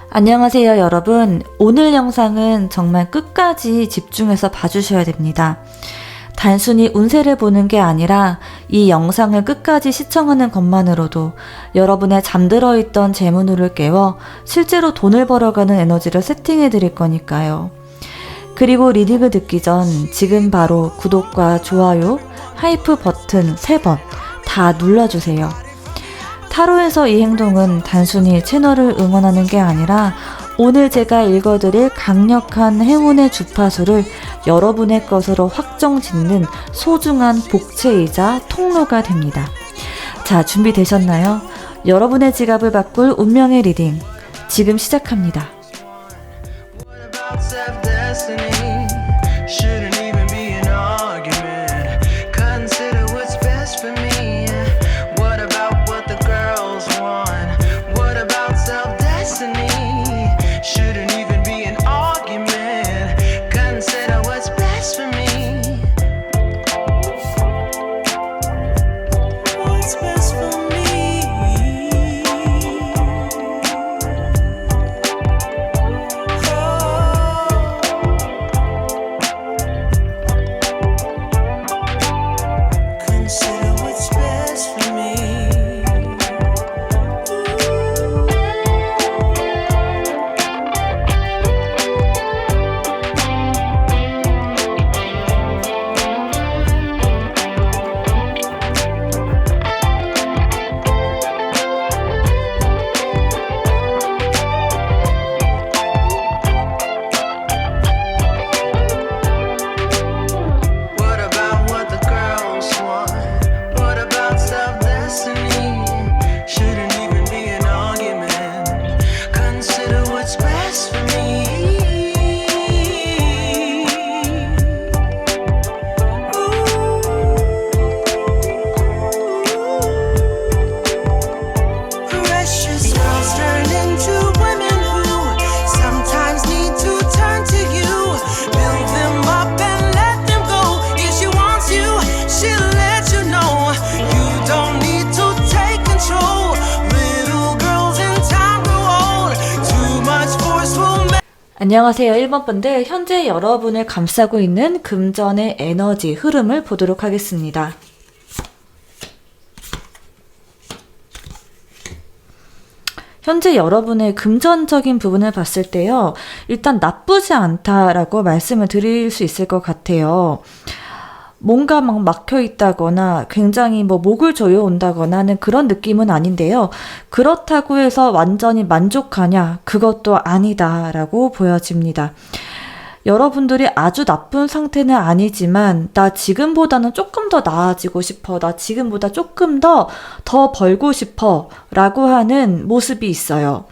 안녕하세요 여러분. 오늘 영상은 정말 끝까지 집중해서 봐주셔야 됩니다. 단순히 운세를 보는 게 아니라 이 영상을 끝까지 시청하는 것만으로도 여러분의 잠들어 있던 재물을 깨워 실제로 돈을 벌어가는 에너지를 세팅해 드릴 거니까요. 그리고 리딩을 듣기 전 지금 바로 구독과 좋아요, 하이프 버튼 3번 다 눌러주세요. 타로에서 이 행동은 단순히 채널을 응원하는 게 아니라 오늘 제가 읽어드릴 강력한 행운의 주파수를 여러분의 것으로 확정짓는 소중한 복채이자 통로가 됩니다. 자, 준비되셨나요? 여러분의 지갑을 바꿀 운명의 리딩 지금 시작합니다. 안녕하세요 1번 분들, 현재 여러분을 감싸고 있는 금전의 에너지 흐름을 보도록 하겠습니다. 현재 여러분의 금전적인 부분을 봤을 때요, 일단 나쁘지 않다라고 말씀을 드릴 수 있을 것 같아요. 뭔가 막 막혀 있다거나 굉장히 목을 조여온다거나 하는 그런 느낌은 아닌데요. 그렇다고 해서 완전히 만족하냐? 그것도 아니다라고 보여집니다. 여러분들이 아주 나쁜 상태는 아니지만 나 지금보다는 조금 더 나아지고 싶어, 나 지금보다 조금 더 벌고 싶어 라고 하는 모습이 있어요.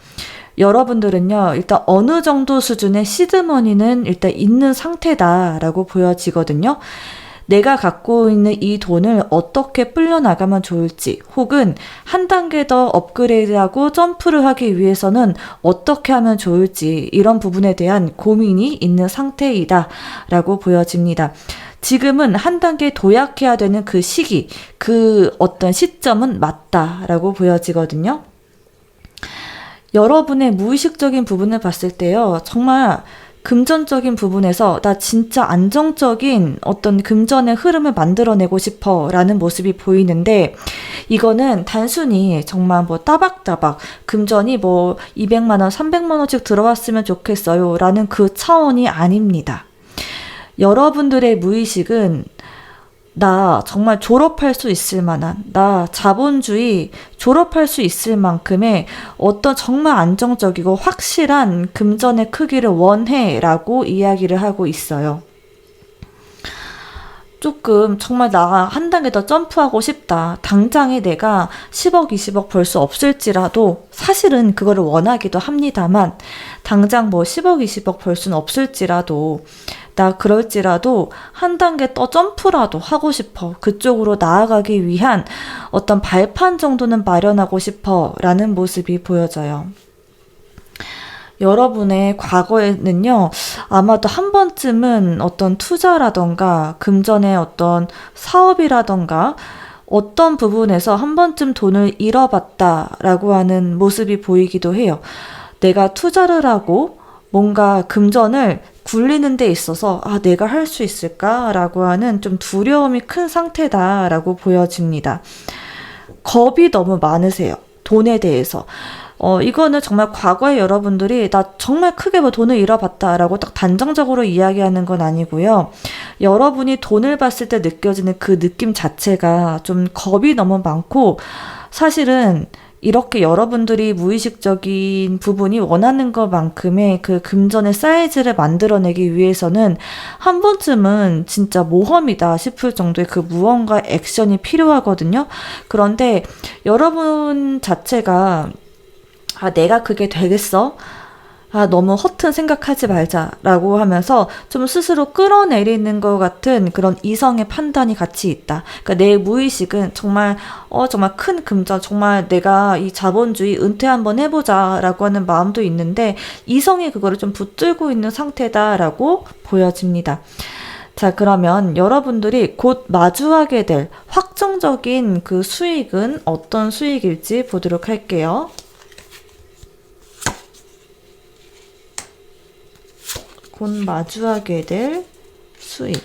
여러분들은요, 일단 어느 정도 수준의 시드머니는 일단 있는 상태다라고 보여지거든요. 내가 갖고 있는 이 돈을 어떻게 불려나가면 좋을지, 혹은 한 단계 더 업그레이드하고 점프를 하기 위해서는 어떻게 하면 좋을지, 이런 부분에 대한 고민이 있는 상태이다 라고 보여집니다. 지금은 한 단계 도약해야 되는 그 시기, 그 어떤 시점은 맞다라고 보여지거든요. 여러분의 무의식적인 부분을 봤을 때요, 정말 금전적인 부분에서 나 진짜 안정적인 어떤 금전의 흐름을 만들어내고 싶어 라는 모습이 보이는데, 이거는 단순히 정말 따박따박 금전이 200만원, 300만원씩 들어왔으면 좋겠어요 라는 그 차원이 아닙니다. 여러분들의 무의식은 나 정말 졸업할 수 있을 만한, 나 자본주의 졸업할 수 있을 만큼의 어떤 정말 안정적이고 확실한 금전의 크기를 원해 라고 이야기를 하고 있어요. 조금 정말 나 한 단계 더 점프하고 싶다. 당장에 내가 10억, 20억 벌 수 없을지라도, 사실은 그거를 원하기도 합니다만, 당장 10억, 20억 벌 수는 없을지라도, 나 그럴지라도 한 단계 더 점프라도 하고 싶어. 그쪽으로 나아가기 위한 어떤 발판 정도는 마련하고 싶어 라는 모습이 보여져요. 여러분의 과거에는요, 아마도 한 번쯤은 어떤 투자라던가 금전의 어떤 사업이라던가 어떤 부분에서 한 번쯤 돈을 잃어봤다라고 하는 모습이 보이기도 해요. 내가 투자를 하고 뭔가 금전을 굴리는 데 있어서 내가 할 수 있을까라고 하는 좀 두려움이 큰 상태다라고 보여집니다. 겁이 너무 많으세요. 돈에 대해서. 이거는 정말 과거에 여러분들이 나 정말 크게 뭐 돈을 잃어봤다라고 딱 단정적으로 이야기하는 건 아니고요. 여러분이 돈을 봤을 때 느껴지는 그 느낌 자체가 좀 겁이 너무 많고, 사실은 이렇게 여러분들이 무의식적인 부분이 원하는 것만큼의 그 금전의 사이즈를 만들어내기 위해서는 한 번쯤은 진짜 모험이다 싶을 정도의 그 무언가 액션이 필요하거든요. 그런데 여러분 자체가 내가 그게 되겠어? 너무 허튼 생각하지 말자라고 하면서 좀 스스로 끌어내리는 것 같은 그런 이성의 판단이 같이 있다. 그러니까 내 무의식은 정말 큰 금전, 정말 내가 이 자본주의 은퇴 한번 해보자라고 하는 마음도 있는데 이성이 그거를 좀 붙들고 있는 상태다라고 보여집니다. 자, 그러면 여러분들이 곧 마주하게 될 확정적인 그 수익은 어떤 수익일지 보도록 할게요. 곧 마주하게 될 수익.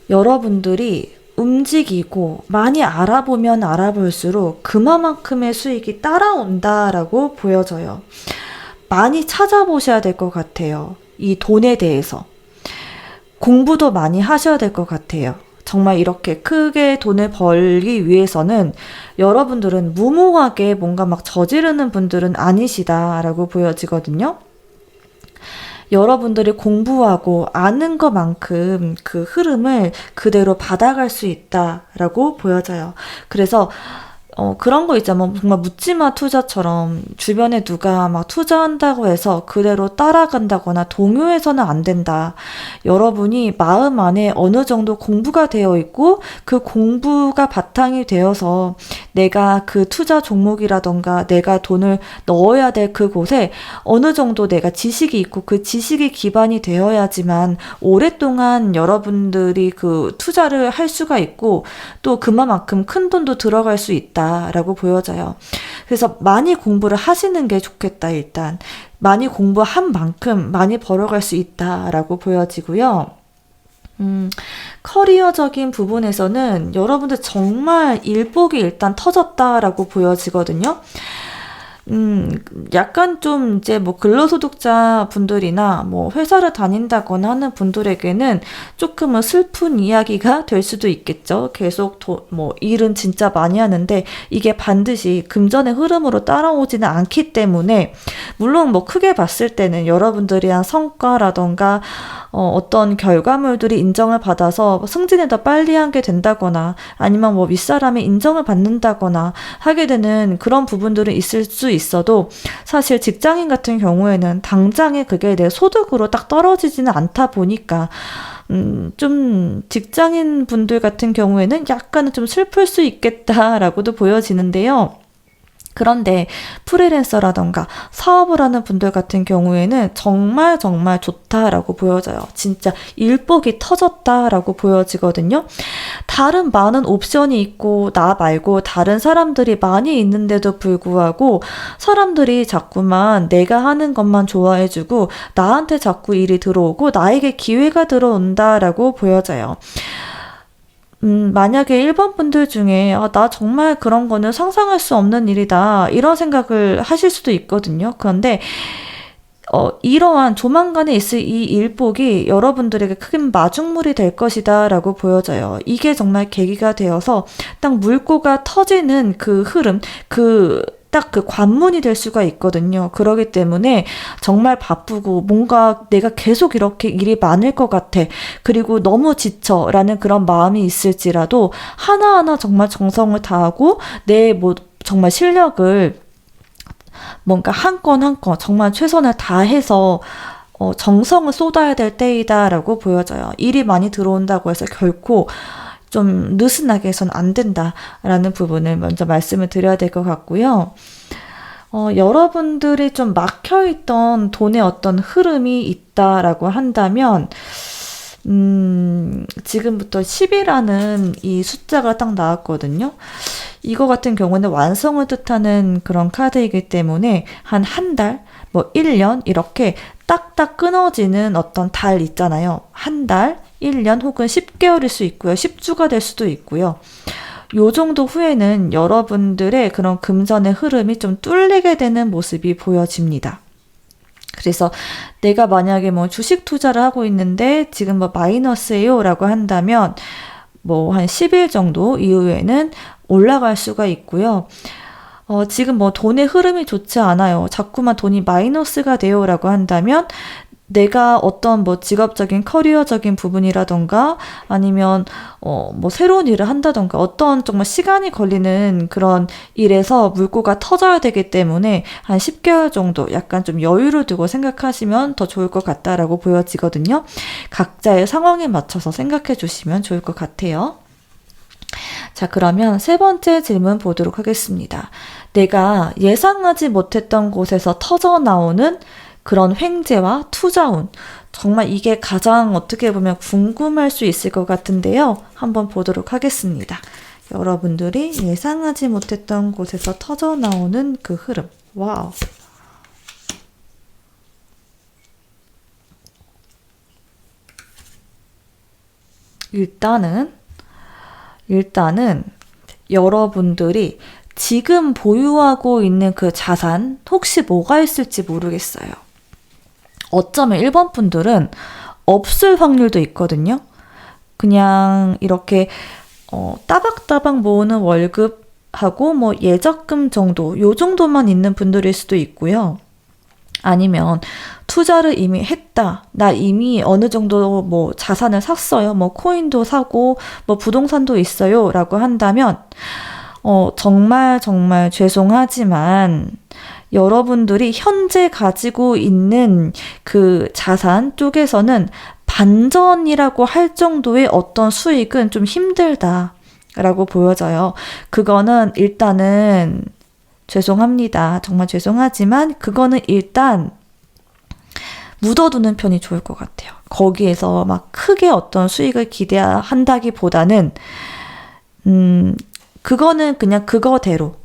여러분들이 움직이고 많이 알아보면 알아볼수록 그만큼의 수익이 따라온다라고 보여져요. 많이 찾아보셔야 될 것 같아요. 이 돈에 대해서. 공부도 많이 하셔야 될 것 같아요. 정말 이렇게 크게 돈을 벌기 위해서는 여러분들은 무모하게 뭔가 막 저지르는 분들은 아니시다라고 보여지거든요. 여러분들이 공부하고 아는 것만큼 그 흐름을 그대로 받아갈 수 있다라고 보여져요. 그래서 그런 거 있잖아. 정말 묻지마 투자처럼 주변에 누가 막 투자한다고 해서 그대로 따라간다거나 동요해서는 안 된다. 여러분이 마음 안에 어느 정도 공부가 되어 있고 그 공부가 바탕이 되어서 내가 그 투자 종목이라던가 내가 돈을 넣어야 될 그곳에 어느 정도 내가 지식이 있고 그 지식이 기반이 되어야지만 오랫동안 여러분들이 그 투자를 할 수가 있고 또 그만큼 큰 돈도 들어갈 수 있다. 라고 보여져요. 그래서 많이 공부를 하시는 게 좋겠다. 일단 많이 공부한 만큼 많이 벌어갈 수 있다라고 보여지고요. 커리어적인 부분에서는 여러분들 정말 일복이 일단 터졌다라고 보여지거든요. 약간 좀 이제 뭐 근로소득자 분들이나 뭐 회사를 다닌다거나 하는 분들에게는 조금은 슬픈 이야기가 될 수도 있겠죠. 계속 뭐 일은 진짜 많이 하는데 이게 반드시 금전의 흐름으로 따라오지는 않기 때문에, 물론 뭐 크게 봤을 때는 여러분들이 한 성과라던가 어떤 결과물들이 인정을 받아서 승진을 더 빨리 하게 된다거나 아니면 뭐 윗사람의 인정을 받는다거나 하게 되는 그런 부분들은 있을 수 있어도, 사실 직장인 같은 경우에는 당장에 그게 내 소득으로 딱 떨어지지는 않다 보니까 좀 직장인 분들 같은 경우에는 약간은 좀 슬플 수 있겠다라고도 보여지는데요. 그런데 프리랜서라던가 사업을 하는 분들 같은 경우에는 정말 좋다라고 보여져요. 진짜 일복이 터졌다라고 보여지거든요. 다른 많은 옵션이 있고 나 말고 다른 사람들이 많이 있는데도 불구하고 사람들이 자꾸만 내가 하는 것만 좋아해주고 나한테 자꾸 일이 들어오고 나에게 기회가 들어온다라고 보여져요. 만약에 1번 분들 중에 나 정말 그런 거는 상상할 수 없는 일이다 이런 생각을 하실 수도 있거든요. 그런데 이러한 조만간에 있을 이 일복이 여러분들에게 큰 마중물이 될 것이다 라고 보여져요. 이게 정말 계기가 되어서 딱 물꼬가 터지는 그 흐름, 딱 그 관문이 될 수가 있거든요. 그러기 때문에 정말 바쁘고 뭔가 내가 계속 이렇게 일이 많을 것 같아. 그리고 너무 지쳐 라는 그런 마음이 있을지라도 하나하나 정말 정성을 다하고 내 뭐 정말 실력을 뭔가 한 건 한 건 정말 최선을 다해서 정성을 쏟아야 될 때이다라고 보여져요. 일이 많이 들어온다고 해서 결코 좀 느슨하게 해서는 안 된다라는 부분을 먼저 말씀을 드려야 될 것 같고요. 여러분들이 좀 막혀있던 돈의 어떤 흐름이 있다라고 한다면 지금부터 10이라는 이 숫자가 딱 나왔거든요. 이거 같은 경우는 완성을 뜻하는 그런 카드이기 때문에 한 달, 뭐 1년 이렇게 딱딱 끊어지는 어떤 달 있잖아요. 한 달, 1년 혹은 10개월일 수 있고요. 10주가 될 수도 있고요. 요 정도 후에는 여러분들의 그런 금전의 흐름이 좀 뚫리게 되는 모습이 보여집니다. 그래서 내가 만약에 뭐 주식 투자를 하고 있는데 지금 뭐 마이너스예요 라고 한다면 뭐 한 10일 정도 이후에는 올라갈 수가 있고요. 지금 뭐 돈의 흐름이 좋지 않아요. 자꾸만 돈이 마이너스가 돼요 라고 한다면 내가 어떤 뭐 직업적인 커리어적인 부분이라던가 아니면 뭐 새로운 일을 한다던가 어떤 정말 시간이 걸리는 그런 일에서 물꼬가 터져야 되기 때문에 한 10개월 정도 약간 좀 여유를 두고 생각하시면 더 좋을 것 같다라고 보여지거든요. 각자의 상황에 맞춰서 생각해 주시면 좋을 것 같아요. 자, 그러면 세 번째 질문 보도록 하겠습니다. 내가 예상하지 못했던 곳에서 터져 나오는 그런 횡재와 투자운. 정말 이게 가장 어떻게 보면 궁금할 수 있을 것 같은데요. 한번 보도록 하겠습니다. 여러분들이 예상하지 못했던 곳에서 터져 나오는 그 흐름. 와우. 일단은 여러분들이 지금 보유하고 있는 그 자산 혹시 뭐가 있을지 모르겠어요. 어쩌면 1번 분들은 없을 확률도 있거든요. 그냥 이렇게 따박따박 모으는 월급하고 뭐 예적금 정도, 요 정도만 있는 분들일 수도 있고요. 아니면 투자를 이미 했다. 나 이미 어느 정도 뭐 자산을 샀어요. 뭐 코인도 사고 뭐 부동산도 있어요. 라고 한다면 정말 죄송하지만 여러분들이 현재 가지고 있는 그 자산 쪽에서는 반전이라고 할 정도의 어떤 수익은 좀 힘들다라고 보여져요. 그거는 일단은 죄송합니다. 정말 죄송하지만 그거는 일단 묻어두는 편이 좋을 것 같아요. 거기에서 막 크게 어떤 수익을 기대한다기보다는 그거는 그냥 그거대로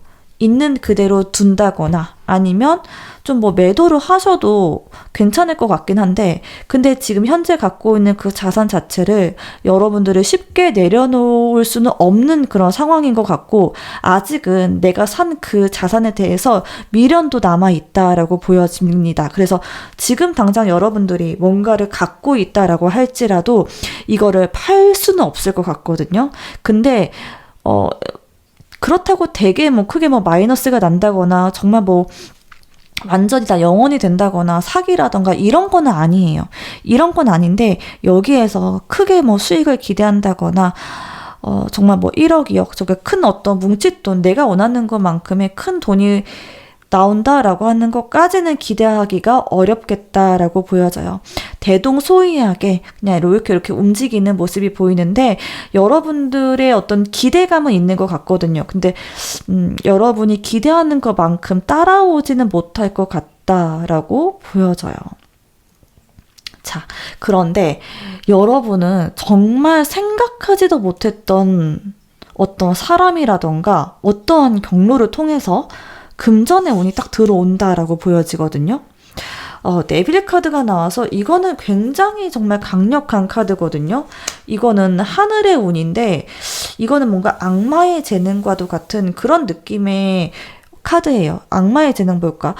있는 그대로 둔다거나 아니면 좀 뭐 매도를 하셔도 괜찮을 것 같긴 한데 근데 지금 현재 갖고 있는 그 자산 자체를 여러분들이 쉽게 내려놓을 수는 없는 그런 상황인 것 같고 아직은 내가 산 그 자산에 대해서 미련도 남아있다라고 보여집니다. 그래서 지금 당장 여러분들이 뭔가를 갖고 있다라고 할지라도 이거를 팔 수는 없을 것 같거든요. 근데 그렇다고 되게 뭐 크게 뭐 마이너스가 난다거나 정말 뭐 완전히 다 영원이 된다거나 사기라던가 이런 거는 아니에요. 이런 건 아닌데 여기에서 크게 뭐 수익을 기대한다거나 정말 뭐 1억, 2억 저게 큰 어떤 뭉칫돈 내가 원하는 것만큼의 큰 돈이 나온다라고 하는 것까지는 기대하기가 어렵겠다라고 보여져요. 대동소이하게 그냥 이렇게 움직이는 모습이 보이는데 여러분들의 어떤 기대감은 있는 것 같거든요. 근데 여러분이 기대하는 것만큼 따라오지는 못할 것 같다라고 보여져요. 자, 그런데 여러분은 정말 생각하지도 못했던 어떤 사람이라던가 어떠한 경로를 통해서 금전의 운이 딱 들어온다라고 보여지거든요. 네빌 카드가 나와서 이거는 굉장히 정말 강력한 카드거든요. 이거는 하늘의 운인데 이거는 뭔가 악마의 재능과도 같은 그런 느낌의 카드예요. 악마의 재능 볼까?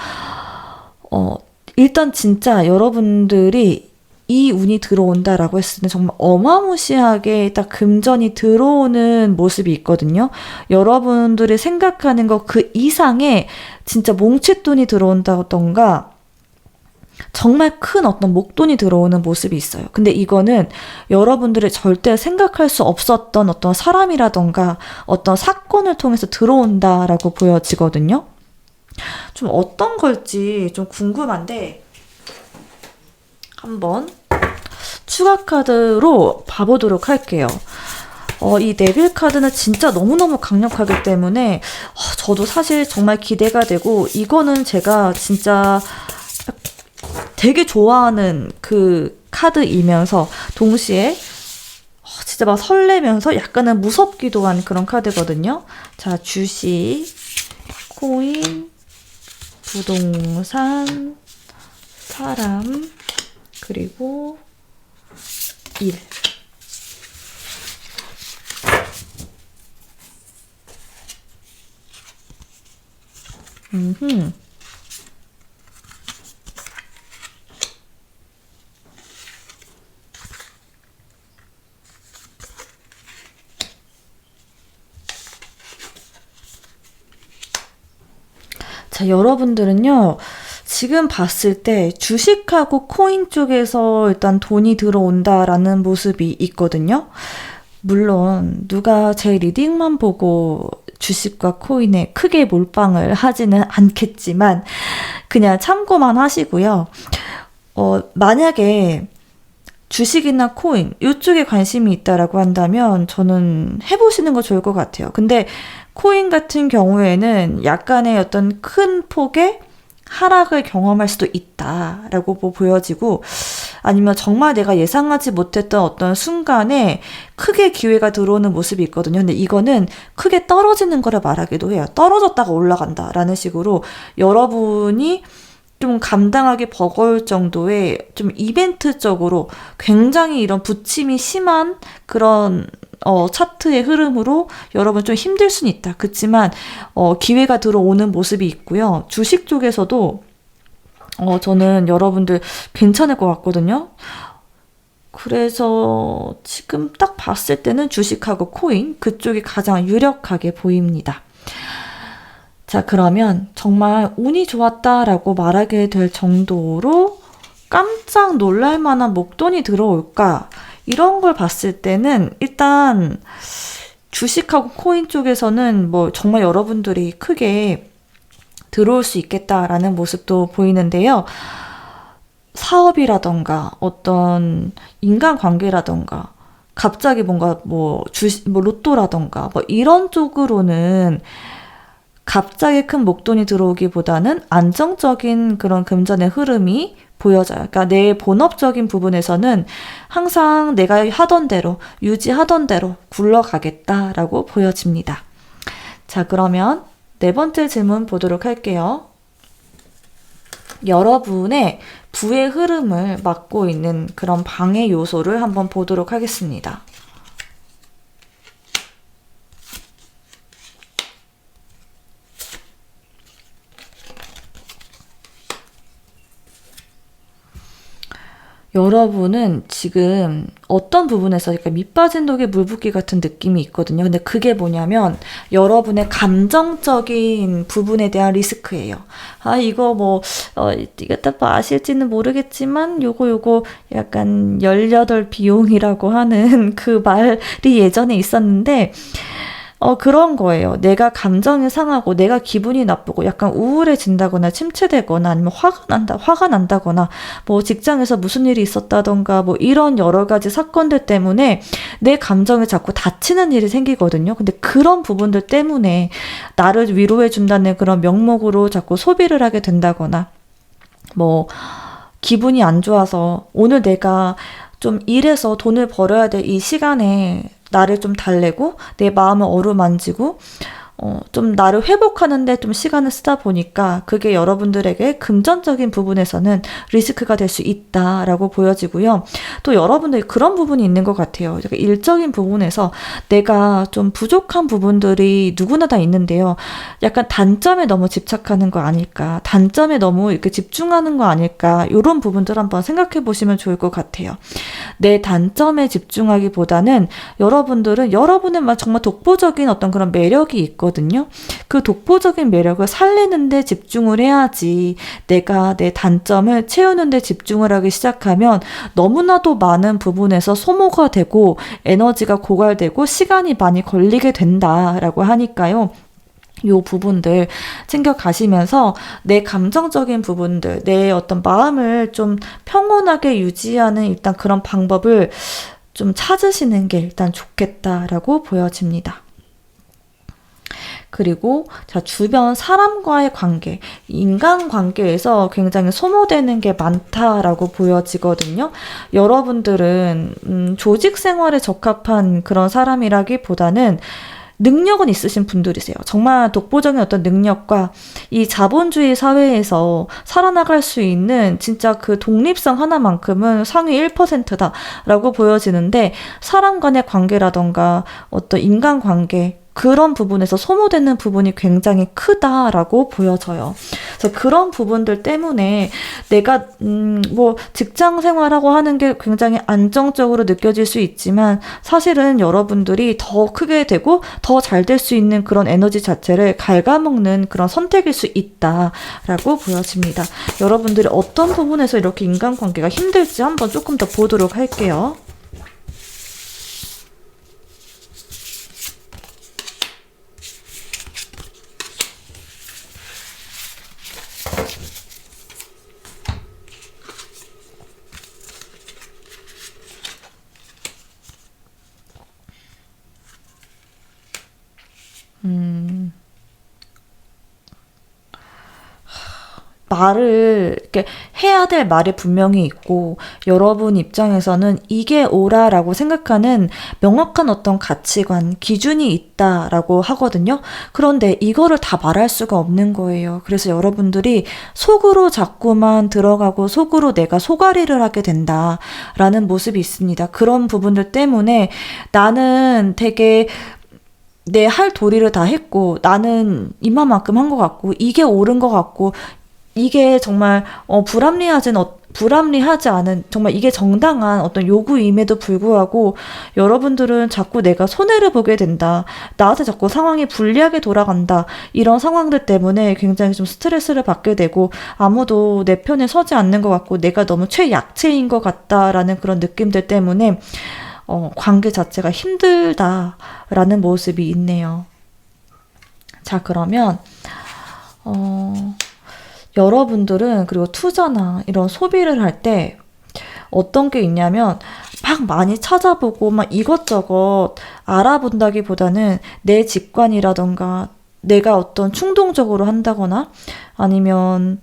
일단 진짜 여러분들이 이 운이 들어온다라고 했을 때 정말 어마무시하게 딱 금전이 들어오는 모습이 있거든요. 여러분들이 생각하는 것 그 이상의 진짜 몽칫돈이 들어온다던가 정말 큰 어떤 목돈이 들어오는 모습이 있어요. 근데 이거는 여러분들이 절대 생각할 수 없었던 어떤 사람이라던가 어떤 사건을 통해서 들어온다라고 보여지거든요. 좀 어떤 걸지 좀 궁금한데 한번 추가 카드로 봐보도록 할게요. 이 네빌 카드는 진짜 너무너무 강력하기 때문에 저도 사실 정말 기대가 되고 이거는 제가 진짜 되게 좋아하는 그 카드이면서 동시에 진짜 막 설레면서 약간은 무섭기도 한 그런 카드거든요. 자, 주식, 코인, 부동산, 사람, 그리고 일. 자, 여러분들은요, 지금 봤을 때 주식하고 코인 쪽에서 일단 돈이 들어온다라는 모습이 있거든요. 물론 누가 제 리딩만 보고 주식과 코인에 크게 몰빵을 하지는 않겠지만 그냥 참고만 하시고요. 만약에 주식이나 코인 이쪽에 관심이 있다라고 한다면 저는 해보시는 거 좋을 것 같아요. 근데 코인 같은 경우에는 약간의 어떤 큰 폭의 하락을 경험할 수도 있다라고 보여지고, 아니면 정말 내가 예상하지 못했던 어떤 순간에 크게 기회가 들어오는 모습이 있거든요. 근데 이거는 크게 떨어지는 거를 말하기도 해요. 떨어졌다가 올라간다라는 식으로 여러분이 좀 감당하기 버거울 정도의 좀 이벤트적으로 굉장히 이런 부침이 심한 그런 차트의 흐름으로 여러분 좀 힘들 수는 있다. 그렇지만 기회가 들어오는 모습이 있고요. 주식 쪽에서도 저는 여러분들 괜찮을 것 같거든요. 그래서 지금 딱 봤을 때는 주식하고 코인 그쪽이 가장 유력하게 보입니다. 자, 그러면 정말 운이 좋았다라고 말하게 될 정도로 깜짝 놀랄 만한 목돈이 들어올까? 이런 걸 봤을 때는 일단 주식하고 코인 쪽에서는 뭐 정말 여러분들이 크게 들어올 수 있겠다라는 모습도 보이는데요. 사업이라던가 어떤 인간관계라던가 갑자기 뭔가 뭐 로또라던가 뭐 이런 쪽으로는 갑자기 큰 목돈이 들어오기보다는 안정적인 그런 금전의 흐름이 보여져요. 그러니까 내 본업적인 부분에서는 항상 내가 하던 대로, 유지하던 대로 굴러가겠다라고 보여집니다. 자, 그러면 네 번째 질문 보도록 할게요. 여러분의 부의 흐름을 막고 있는 그런 방해 요소를 한번 보도록 하겠습니다. 여러분은 지금 어떤 부분에서 그러니까 밑 빠진 독에 물 붓기 같은 느낌이 있거든요. 근데 그게 뭐냐면 여러분의 감정적인 부분에 대한 리스크예요. 이거 뭐 이거 딱 아실지는 모르겠지만 요거 약간 18 비용이라고 하는 그 말이 예전에 있었는데 그런 거예요. 내가 감정이 상하고 내가 기분이 나쁘고 약간 우울해진다거나 침체되거나 아니면 화가 난다거나 뭐 직장에서 무슨 일이 있었다던가 뭐 이런 여러 가지 사건들 때문에 내 감정이 자꾸 다치는 일이 생기거든요. 근데 그런 부분들 때문에 나를 위로해준다는 그런 명목으로 자꾸 소비를 하게 된다거나 뭐 기분이 안 좋아서 오늘 내가 좀 일해서 돈을 벌어야 될 이 시간에 나를 좀 달래고 내 마음을 어루만지고 좀 나를 회복하는데 좀 시간을 쓰다 보니까 그게 여러분들에게 금전적인 부분에서는 리스크가 될 수 있다라고 보여지고요. 또 여러분들이 그런 부분이 있는 것 같아요. 일적인 부분에서 내가 좀 부족한 부분들이 누구나 다 있는데요. 약간 단점에 너무 집착하는 거 아닐까, 단점에 너무 이렇게 집중하는 거 아닐까, 이런 부분들 한번 생각해 보시면 좋을 것 같아요. 내 단점에 집중하기보다는 여러분들은 여러분의 정말 독보적인 어떤 그런 매력이 있고 그 독보적인 매력을 살리는데 집중을 해야지 내가 내 단점을 채우는데 집중을 하기 시작하면 너무나도 많은 부분에서 소모가 되고 에너지가 고갈되고 시간이 많이 걸리게 된다라고 하니까요. 요 부분들 챙겨가시면서 내 감정적인 부분들, 내 어떤 마음을 좀 평온하게 유지하는 일단 그런 방법을 좀 찾으시는 게 일단 좋겠다라고 보여집니다. 그리고 자, 주변 사람과의 관계, 인간관계에서 굉장히 소모되는 게 많다라고 보여지거든요. 여러분들은 조직 생활에 적합한 그런 사람이라기보다는 능력은 있으신 분들이세요. 정말 독보적인 어떤 능력과 이 자본주의 사회에서 살아나갈 수 있는 진짜 그 독립성 하나만큼은 상위 1%다라고 보여지는데, 사람 간의 관계라던가 어떤 인간관계, 그런 부분에서 소모되는 부분이 굉장히 크다라고 보여져요. 그래서 그런 부분들 때문에 내가 뭐 직장 생활하고 하는 게 굉장히 안정적으로 느껴질 수 있지만, 사실은 여러분들이 더 크게 되고 더 잘 될 수 있는 그런 에너지 자체를 갉아먹는 그런 선택일 수 있다라고 보여집니다. 여러분들이 어떤 부분에서 이렇게 인간관계가 힘들지 한번 조금 더 보도록 할게요. 말을 이렇게 해야 될 말이 분명히 있고, 여러분 입장에서는 이게 옳아라고 생각하는 명확한 어떤 가치관, 기준이 있다라고 하거든요. 그런데 이거를 다 말할 수가 없는 거예요. 그래서 여러분들이 속으로 자꾸만 들어가고 속으로 내가 속앓이를 하게 된다라는 모습이 있습니다. 그런 부분들 때문에 나는 되게 내 할 도리를 다 했고, 나는 이만큼 한 것 같고, 이게 옳은 것 같고, 이게 정말 불합리하지 않은, 정말 이게 정당한 어떤 요구임에도 불구하고 여러분들은 자꾸 내가 손해를 보게 된다, 나한테 자꾸 상황이 불리하게 돌아간다, 이런 상황들 때문에 굉장히 좀 스트레스를 받게 되고, 아무도 내 편에 서지 않는 것 같고 내가 너무 최약체인 것 같다라는 그런 느낌들 때문에 관계 자체가 힘들다라는 모습이 있네요. 자, 그러면 여러분들은 그리고 투자나 이런 소비를 할 때 어떤 게 있냐면, 막 많이 찾아보고 막 이것저것 알아본다기보다는 내 직관이라던가 내가 어떤 충동적으로 한다거나 아니면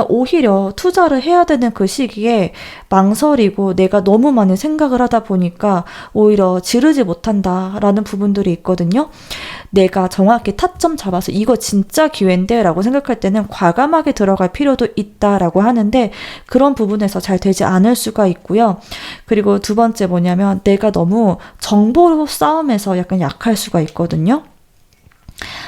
오히려 투자를 해야 되는 그 시기에 망설이고 내가 너무 많이 생각을 하다 보니까 오히려 지르지 못한다라는 부분들이 있거든요. 내가 정확히 타점 잡아서 이거 진짜 기회인데 라고 생각할 때는 과감하게 들어갈 필요도 있다라고 하는데, 그런 부분에서 잘 되지 않을 수가 있고요. 그리고 두 번째 뭐냐면, 내가 너무 정보 싸움에서 약간 약할 수가 있거든요.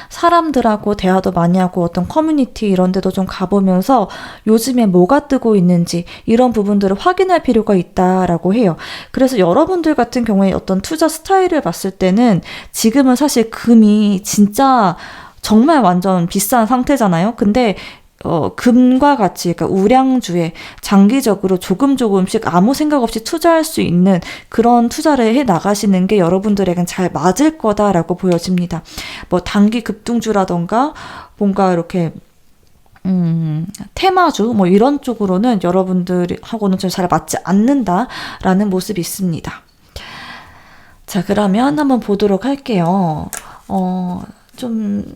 사람들하고 대화도 많이 하고 어떤 커뮤니티 이런 데도 좀 가보면서 요즘에 뭐가 뜨고 있는지 이런 부분들을 확인할 필요가 있다라고 해요. 그래서 여러분들 같은 경우에 어떤 투자 스타일을 봤을 때는 지금은 사실 금이 진짜 정말 완전 비싼 상태잖아요. 근데 금과 같이, 그러니까 우량주에 장기적으로 조금씩 아무 생각 없이 투자할 수 있는 그런 투자를 해 나가시는 게 여러분들에겐 잘 맞을 거다라고 보여집니다. 뭐 단기 급등주라던가 뭔가 이렇게 테마주 뭐 이런 쪽으로는 여러분들하고는 잘 맞지 않는다라는 모습이 있습니다. 자, 그러면 한번 보도록 할게요. 좀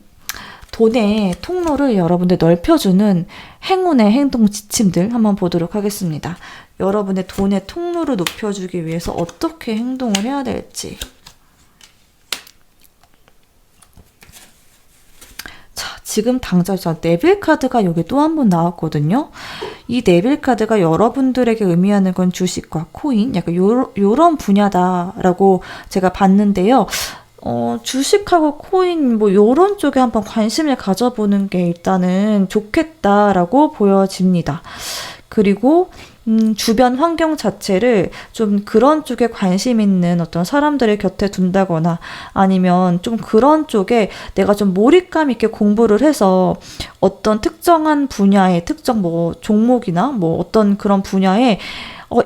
돈의 통로를 여러분들 넓혀주는 행운의 행동 지침들 한번 보도록 하겠습니다. 여러분의 돈의 통로를 높여주기 위해서 어떻게 행동을 해야 될지. 자, 지금 당장 네빌 카드가 여기 또 한 번 나왔거든요. 이 네빌 카드가 여러분들에게 의미하는 건 주식과 코인, 약간 요런 분야다라고 제가 봤는데요. 주식하고 코인 뭐 요런 쪽에 한번 관심을 가져보는 게 일단은 좋겠다라고 보여집니다. 그리고 주변 환경 자체를 좀 그런 쪽에 관심 있는 어떤 사람들의 곁에 둔다거나, 아니면 좀 그런 쪽에 내가 좀 몰입감 있게 공부를 해서 어떤 특정한 분야의 특정 뭐 종목이나 뭐 어떤 그런 분야에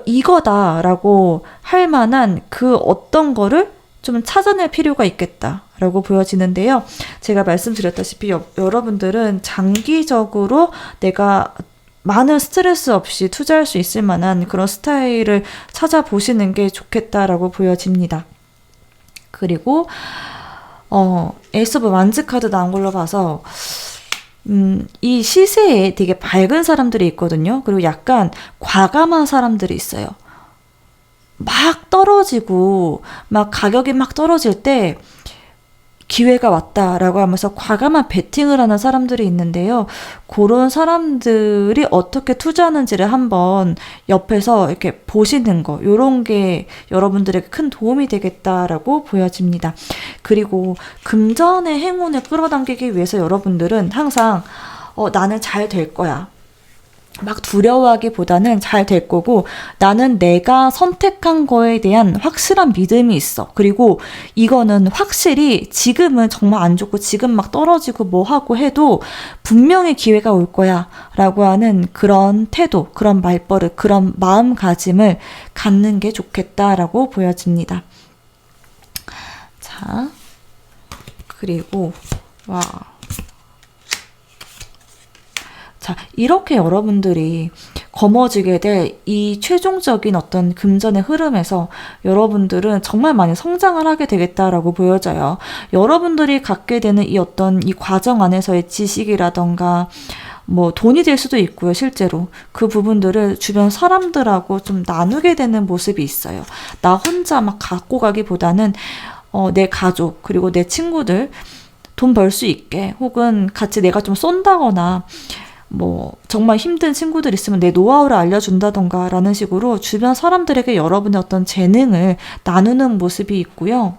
이거다라고 할 만한 그 어떤 거를 좀 찾아낼 필요가 있겠다라고 보여지는데요. 제가 말씀드렸다시피 여러분들은 장기적으로 내가 많은 스트레스 없이 투자할 수 있을 만한 그런 스타일을 찾아보시는 게 좋겠다라고 보여집니다. 그리고 에이스 오브 완즈 카드 나온 걸로 봐서 이 시세에 되게 밝은 사람들이 있거든요. 그리고 약간 과감한 사람들이 있어요. 막 떨어지고 막 가격이 막 떨어질 때 기회가 왔다라고 하면서 과감한 베팅을 하는 사람들이 있는데요. 그런 사람들이 어떻게 투자하는지를 한번 옆에서 이렇게 보시는 거, 요런 게 여러분들에게 큰 도움이 되겠다라고 보여집니다. 그리고 금전의 행운을 끌어당기기 위해서 여러분들은 항상 나는 잘 될 거야. 막 두려워하기보다는 잘 될 거고, 나는 내가 선택한 거에 대한 확실한 믿음이 있어. 그리고 이거는 확실히 지금은 정말 안 좋고 지금 막 떨어지고 뭐 하고 해도 분명히 기회가 올 거야 라고 하는 그런 태도, 그런 말버릇, 그런 마음가짐을 갖는 게 좋겠다라고 보여집니다. 자, 그리고 자, 이렇게 여러분들이 거머쥐게 될 이 최종적인 어떤 금전의 흐름에서 여러분들은 정말 많이 성장을 하게 되겠다라고 보여져요. 여러분들이 갖게 되는 이 어떤 이 과정 안에서의 지식이라던가 뭐 돈이 될 수도 있고요, 실제로. 그 부분들을 주변 사람들하고 좀 나누게 되는 모습이 있어요. 나 혼자 막 갖고 가기보다는 내 가족, 그리고 내 친구들 돈 벌 수 있게, 혹은 같이 내가 좀 쏜다거나 뭐 정말 힘든 친구들 있으면 내 노하우를 알려준다던가 라는 식으로 주변 사람들에게 여러분의 어떤 재능을 나누는 모습이 있고요.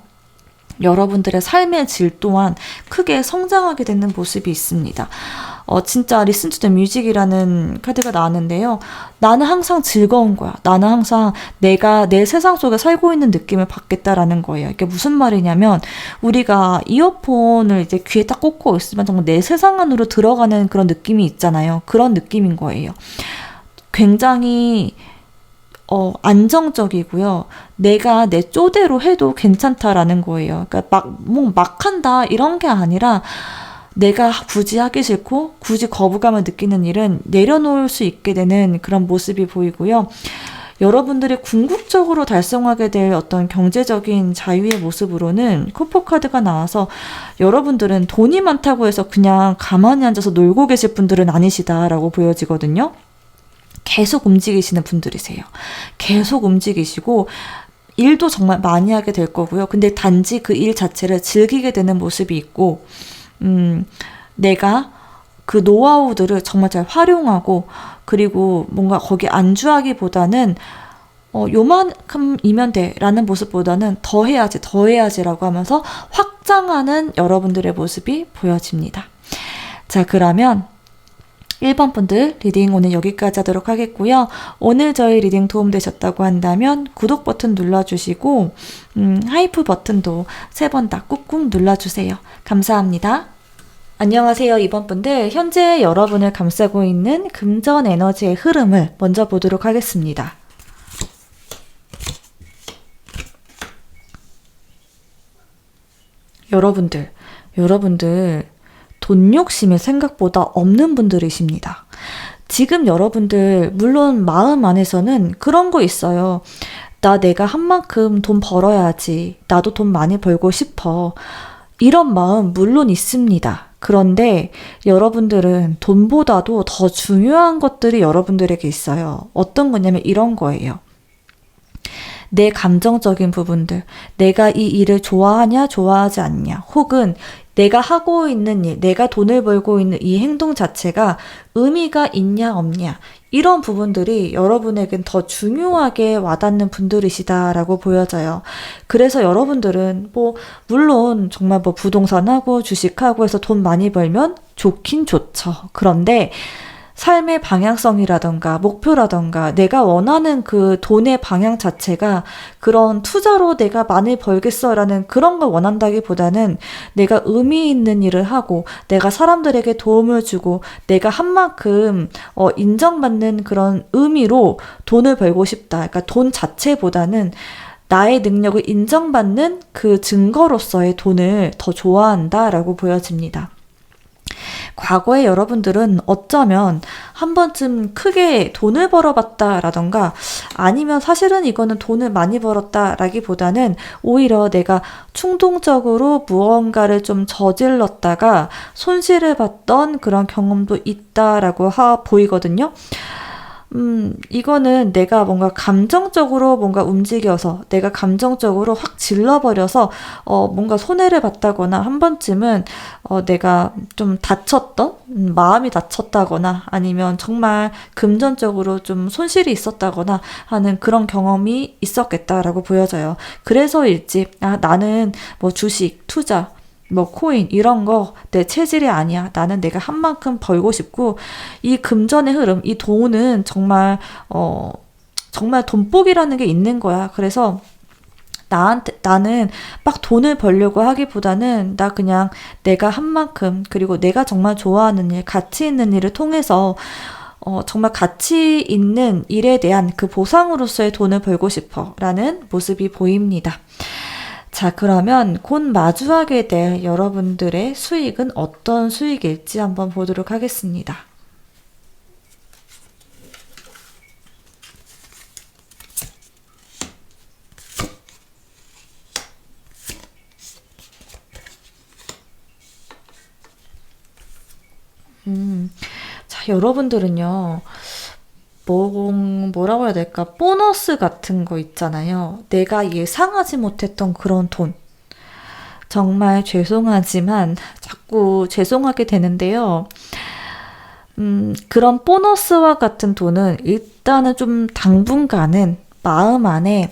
여러분들의 삶의 질 또한 크게 성장하게 되는 모습이 있습니다. 진짜 Listen to the Music이라는 카드가 나왔는데요. 나는 항상 즐거운 거야. 나는 항상 내가 내 세상 속에 살고 있는 느낌을 받겠다라는 거예요. 이게 무슨 말이냐면, 우리가 이어폰을 이제 귀에 딱 꽂고 있으면 정말 내 세상 안으로 들어가는 그런 느낌이 있잖아요. 그런 느낌인 거예요. 굉장히 안정적이고요. 내가 내 쪼대로 해도 괜찮다라는 거예요. 그러니까 막 한다 이런 게 아니라, 내가 굳이 하기 싫고 굳이 거부감을 느끼는 일은 내려놓을 수 있게 되는 그런 모습이 보이고요. 여러분들이 궁극적으로 달성하게 될 어떤 경제적인 자유의 모습으로는 쿠퍼 카드가 나와서, 여러분들은 돈이 많다고 해서 그냥 가만히 앉아서 놀고 계실 분들은 아니시다라고 보여지거든요. 계속 움직이시는 분들이세요. 계속 움직이시고 일도 정말 많이 하게 될 거고요. 근데 단지 그 일 자체를 즐기게 되는 모습이 있고, 내가 그 노하우들을 정말 잘 활용하고, 그리고 뭔가 거기에 안주하기보다는 요만큼이면 돼 라는 모습보다는 더 해야지 라고 하면서 확장하는 여러분들의 모습이 보여집니다. 자, 그러면 1번 분들 리딩 오늘 여기까지 하도록 하겠고요. 오늘 저희 리딩 도움되셨다고 한다면 구독 버튼 눌러주시고 하이프 버튼도 3번 다 꾹꾹 눌러주세요. 감사합니다. 안녕하세요, 2번 분들. 현재 여러분을 감싸고 있는 금전 에너지의 흐름을 먼저 보도록 하겠습니다. 여러분들 돈 욕심이 생각보다 없는 분들이십니다. 지금 여러분들 물론 마음 안에서는 그런 거 있어요. 내가 한 만큼 돈 벌어야지. 나도 돈 많이 벌고 싶어. 이런 마음 물론 있습니다. 그런데 여러분들은 돈보다도 더 중요한 것들이 여러분들에게 있어요. 어떤 거냐면 이런 거예요. 내 감정적인 부분들, 내가 이 일을 좋아하냐 좋아하지 않냐, 혹은 내가 하고 있는 일, 내가 돈을 벌고 있는 이 행동 자체가 의미가 있냐 없냐, 이런 부분들이 여러분에겐 더 중요하게 와닿는 분들이시다라고 보여져요. 그래서 여러분들은 물론 정말 부동산하고 주식하고 해서 돈 많이 벌면 좋긴 좋죠. 그런데 삶의 방향성이라던가 목표라던가 내가 원하는 그 돈의 방향 자체가 그런 투자로 내가 많이 벌겠어라는 그런 걸 원한다기보다는, 내가 의미 있는 일을 하고 내가 사람들에게 도움을 주고 내가 한 만큼 인정받는 그런 의미로 돈을 벌고 싶다. 그러니까 돈 자체보다는 나의 능력을 인정받는 그 증거로서의 돈을 더 좋아한다라고 보여집니다. 과거에 여러분들은 어쩌면 한 번쯤 크게 돈을 벌어봤다라던가 아니면 사실은 이거는 돈을 많이 벌었다라기보다는 오히려 내가 충동적으로 무언가를 좀 저질렀다가 손실을 봤던 그런 경험도 있다라고 보이거든요. 이거는 내가 뭔가 감정적으로 뭔가 움직여서 내가 감정적으로 확 질러버려서 뭔가 손해를 봤다거나 한 번쯤은 내가 좀 다쳤던 마음이 다쳤다거나 아니면 정말 금전적으로 좀 손실이 있었다거나 하는 그런 경험이 있었겠다라고 보여져요. 그래서일지 나는 뭐 주식, 투자 뭐 코인 이런 거 내 체질이 아니야. 나는 내가 한 만큼 벌고 싶고 이 금전의 흐름, 이 돈은 정말 돈복이라는 게 있는 거야. 그래서 나는 막 돈을 벌려고 하기보다는 나 그냥 내가 한 만큼 그리고 내가 정말 좋아하는 일, 가치 있는 일을 통해서 정말 가치 있는 일에 대한 그 보상으로서의 돈을 벌고 싶어 라는 모습이 보입니다. 자, 그러면 곧 마주하게 될 여러분들의 수익은 어떤 수익일지 한번 보도록 하겠습니다. 자, 여러분들은요, 뭐라고 해야 될까? 보너스 같은 거 있잖아요. 내가 예상하지 못했던 그런 돈. 정말 죄송하지만 자꾸 죄송하게 되는데요. 그런 보너스와 같은 돈은 일단은 좀 당분간은 마음 안에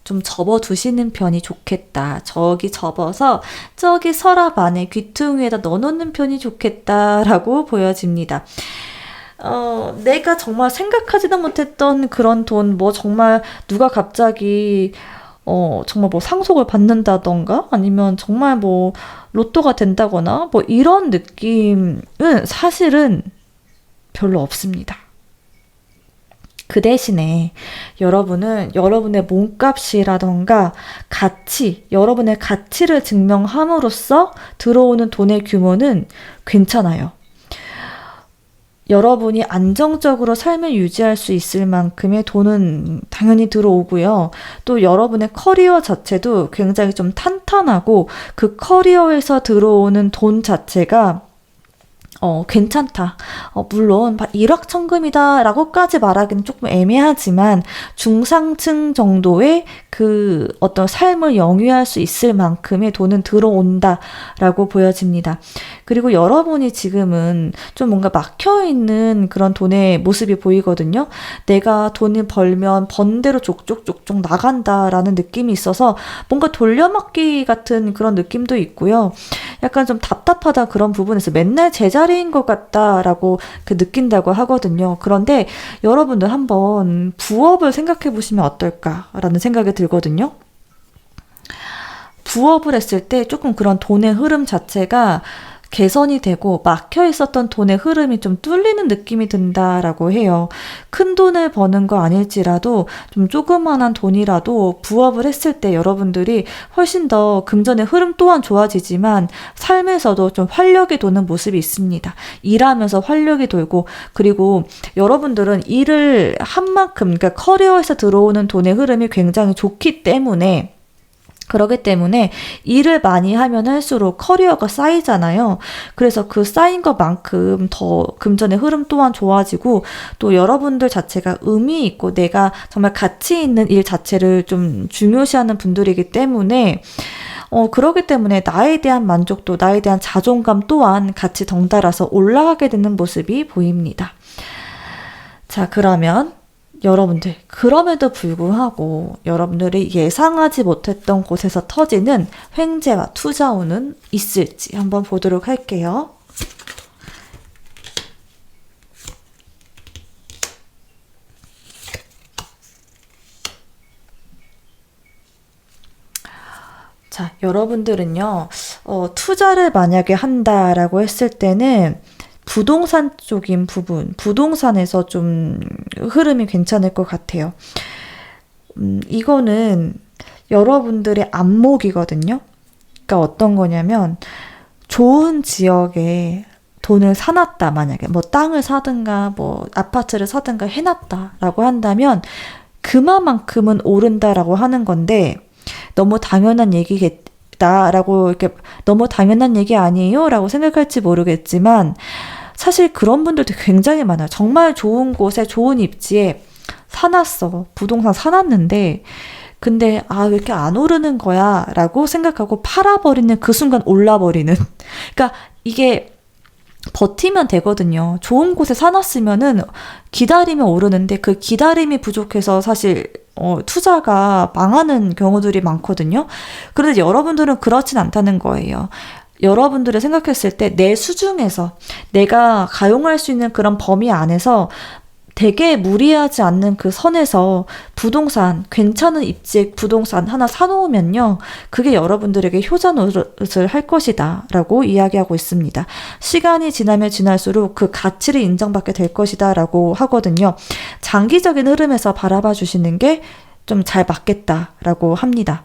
좀 접어두시는 편이 좋겠다. 저기 접어서 저기 서랍 안에 귀퉁이에다 넣어놓는 편이 좋겠다라고 보여집니다. 내가 정말 생각하지도 못했던 그런 돈, 뭐 정말 누가 갑자기 정말 뭐 상속을 받는다던가 아니면 정말 뭐 로또가 된다거나 뭐 이런 느낌은 사실은 별로 없습니다. 그 대신에 여러분은 여러분의 몸값이라던가 가치, 여러분의 가치를 증명함으로써 들어오는 돈의 규모는 괜찮아요. 여러분이 안정적으로 삶을 유지할 수 있을 만큼의 돈은 당연히 들어오고요. 또 여러분의 커리어 자체도 굉장히 좀 탄탄하고 그 커리어에서 들어오는 돈 자체가 괜찮다. 물론 일확천금이다 라고까지 말하기는 조금 애매하지만 중상층 정도의 그 어떤 삶을 영위할 수 있을 만큼의 돈은 들어온다 라고 보여집니다. 그리고 여러분이 지금은 좀 뭔가 막혀있는 그런 돈의 모습이 보이거든요. 내가 돈을 벌면 번 대로 족족족족 나간다라는 느낌이 있어서 뭔가 돌려막기 같은 그런 느낌도 있고요. 약간 좀 답답하다 그런 부분에서 맨날 제자리인 것 같다라고 느낀다고 하거든요. 그런데 여러분들 한번 부업을 생각해 보시면 어떨까라는 생각이 들거든요. 부업을 했을 때 조금 그런 돈의 흐름 자체가 개선이 되고 막혀 있었던 돈의 흐름이 좀 뚫리는 느낌이 든다라고 해요. 큰 돈을 버는 거 아닐지라도 좀 조그만한 돈이라도 부업을 했을 때 여러분들이 훨씬 더 금전의 흐름 또한 좋아지지만 삶에서도 좀 활력이 도는 모습이 있습니다. 일하면서 활력이 돌고 그리고 여러분들은 일을 한 만큼 그러니까 커리어에서 들어오는 돈의 흐름이 굉장히 좋기 때문에 그러기 때문에 일을 많이 하면 할수록 커리어가 쌓이잖아요. 그래서 그 쌓인 것만큼 더 금전의 흐름 또한 좋아지고 또 여러분들 자체가 의미 있고 내가 정말 가치 있는 일 자체를 좀 중요시하는 분들이기 때문에 그러기 때문에 나에 대한 만족도, 나에 대한 자존감 또한 같이 덩달아서 올라가게 되는 모습이 보입니다. 자, 그러면 여러분들, 그럼에도 불구하고 여러분들이 예상하지 못했던 곳에서 터지는 횡재와 투자운은 있을지 한번 보도록 할게요. 자, 여러분들은요, 투자를 만약에 한다라고 했을 때는 부동산 쪽인 부분, 부동산에서 좀 흐름이 괜찮을 것 같아요. 이거는 여러분들의 안목이거든요. 그러니까 어떤 거냐면 좋은 지역에 돈을 사놨다, 만약에 뭐 땅을 사든가 뭐 아파트를 사든가 해놨다라고 한다면 그만큼은 오른다라고 하는 건데, 너무 당연한 얘기겠다라고, 이렇게 너무 당연한 얘기 아니에요? 라고 생각할지 모르겠지만, 사실 그런 분들도 굉장히 많아요. 정말 좋은 곳에 좋은 입지에 사놨어. 부동산 사놨는데, 근데 왜 이렇게 안 오르는 거야? 라고 생각하고 팔아버리는 그 순간 올라버리는. 그러니까 이게 버티면 되거든요. 좋은 곳에 사놨으면은 기다리면 오르는데, 그 기다림이 부족해서 사실 투자가 망하는 경우들이 많거든요. 그런데 여러분들은 그렇진 않다는 거예요. 여러분들이 생각했을 때 내 수중에서, 내가 가용할 수 있는 그런 범위 안에서 되게 무리하지 않는 그 선에서 부동산, 괜찮은 입지의 부동산 하나 사놓으면요, 그게 여러분들에게 효자 노릇을 할 것이다 라고 이야기하고 있습니다. 시간이 지나면 지날수록 그 가치를 인정받게 될 것이다 라고 하거든요. 장기적인 흐름에서 바라봐 주시는 게 좀 잘 맞겠다라고 합니다.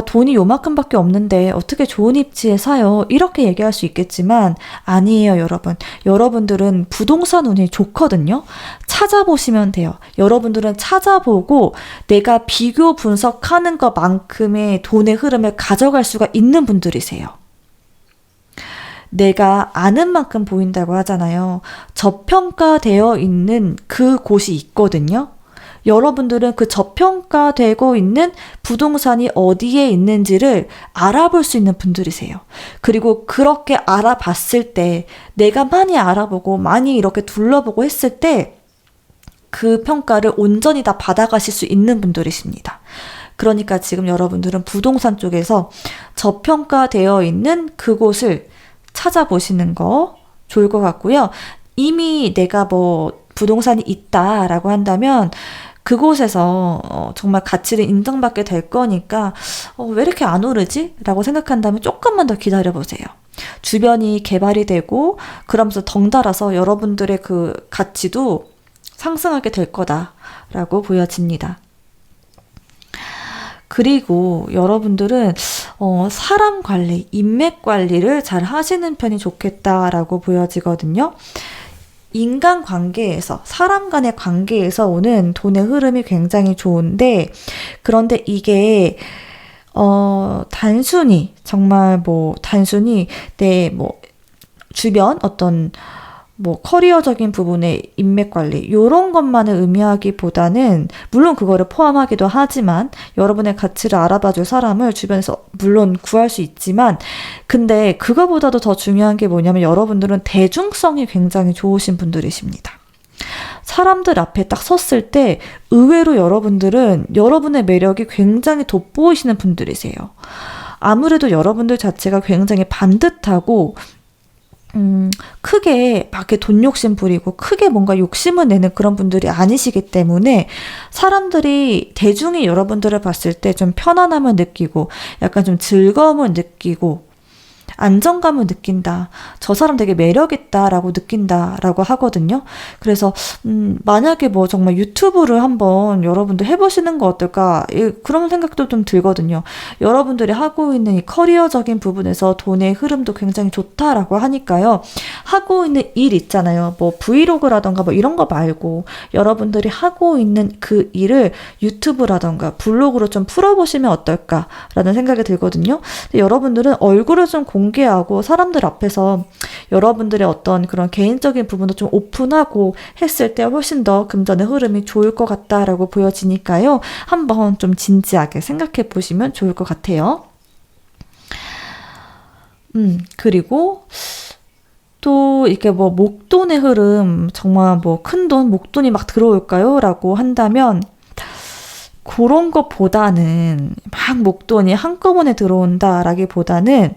돈이 요만큼밖에 없는데 어떻게 좋은 입지에 사요? 이렇게 얘기할 수 있겠지만 아니에요, 여러분. 여러분들은 부동산 운이 좋거든요. 찾아보시면 돼요. 여러분들은 찾아보고 내가 비교 분석하는 것만큼의 돈의 흐름을 가져갈 수가 있는 분들이세요. 내가 아는 만큼 보인다고 하잖아요. 저평가되어 있는 그 곳이 있거든요. 여러분들은 그 저평가되고 있는 부동산이 어디에 있는지를 알아볼 수 있는 분들이세요. 그리고 그렇게 알아봤을 때, 내가 많이 알아보고 많이 이렇게 둘러보고 했을 때 그 평가를 온전히 다 받아가실 수 있는 분들이십니다. 그러니까 지금 여러분들은 부동산 쪽에서 저평가되어 있는 그곳을 찾아보시는 거 좋을 것 같고요. 이미 내가 부동산이 있다라고 한다면 그곳에서 정말 가치를 인정받게 될 거니까 왜 이렇게 안 오르지? 라고 생각한다면 조금만 더 기다려보세요. 주변이 개발이 되고 그러면서 덩달아서 여러분들의 그 가치도 상승하게 될 거다라고 보여집니다. 그리고 여러분들은 사람 관리, 인맥 관리를 잘 하시는 편이 좋겠다라고 보여지거든요. 인간관계에서, 사람 간의 관계에서 오는 돈의 흐름이 굉장히 좋은데, 그런데 이게 단순히 정말 단순히 내 주변 어떤 커리어적인 부분의 인맥 관리 요런 것만을 의미하기보다는, 물론 그거를 포함하기도 하지만 여러분의 가치를 알아봐줄 사람을 주변에서 물론 구할 수 있지만, 근데 그거보다도 더 중요한 게 뭐냐면 여러분들은 대중성이 굉장히 좋으신 분들이십니다. 사람들 앞에 딱 섰을 때 의외로 여러분들은 여러분의 매력이 굉장히 돋보이시는 분들이세요. 아무래도 여러분들 자체가 굉장히 반듯하고 크게 막 돈 욕심 부리고 크게 뭔가 욕심을 내는 그런 분들이 아니시기 때문에 사람들이, 대중이 여러분들을 봤을 때 좀 편안함을 느끼고 약간 좀 즐거움을 느끼고 안정감을 느낀다. 저 사람 되게 매력있다라고 느낀다라고 하거든요. 그래서 만약에 정말 유튜브를 한번 여러분들 해보시는 거 어떨까? 그런 생각도 좀 들거든요. 여러분들이 하고 있는 이 커리어적인 부분에서 돈의 흐름도 굉장히 좋다라고 하니까요. 하고 있는 일 있잖아요. 브이로그라던가 이런 거 말고 여러분들이 하고 있는 그 일을 유튜브라던가 블로그로 좀 풀어보시면 어떨까라는 생각이 들거든요. 근데 여러분들은 얼굴을 좀 공개하고 사람들 앞에서 여러분들의 어떤 그런 개인적인 부분도 좀 오픈하고 했을 때 훨씬 더 금전의 흐름이 좋을 것 같다라고 보여지니까요. 한번 좀 진지하게 생각해 보시면 좋을 것 같아요. 그리고 또 이렇게 목돈의 흐름, 정말 큰 돈, 목돈이 막 들어올까요? 라고 한다면 그런 것보다는 막 목돈이 한꺼번에 들어온다라기보다는,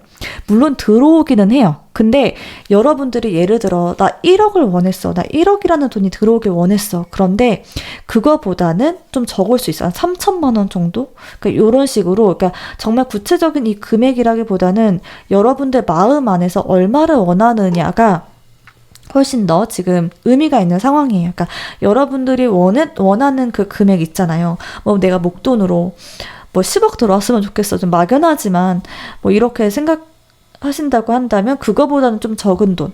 물론 들어오기는 해요. 근데 여러분들이 예를 들어 나 1억을 원했어. 나 1억이라는 돈이 들어오길 원했어. 그런데 그거보다는 좀 적을 수 있어. 한 3천만 원 정도? 그러니까 이런 식으로, 그러니까 정말 구체적인 이 금액이라기보다는 여러분들 마음 안에서 얼마를 원하느냐가 훨씬 더 지금 의미가 있는 상황이에요. 그러니까 여러분들이 원하는 그 금액 있잖아요. 내가 목돈으로 10억 들어왔으면 좋겠어. 좀 막연하지만 이렇게 하신다고 한다면 그거보다는 좀 적은 돈,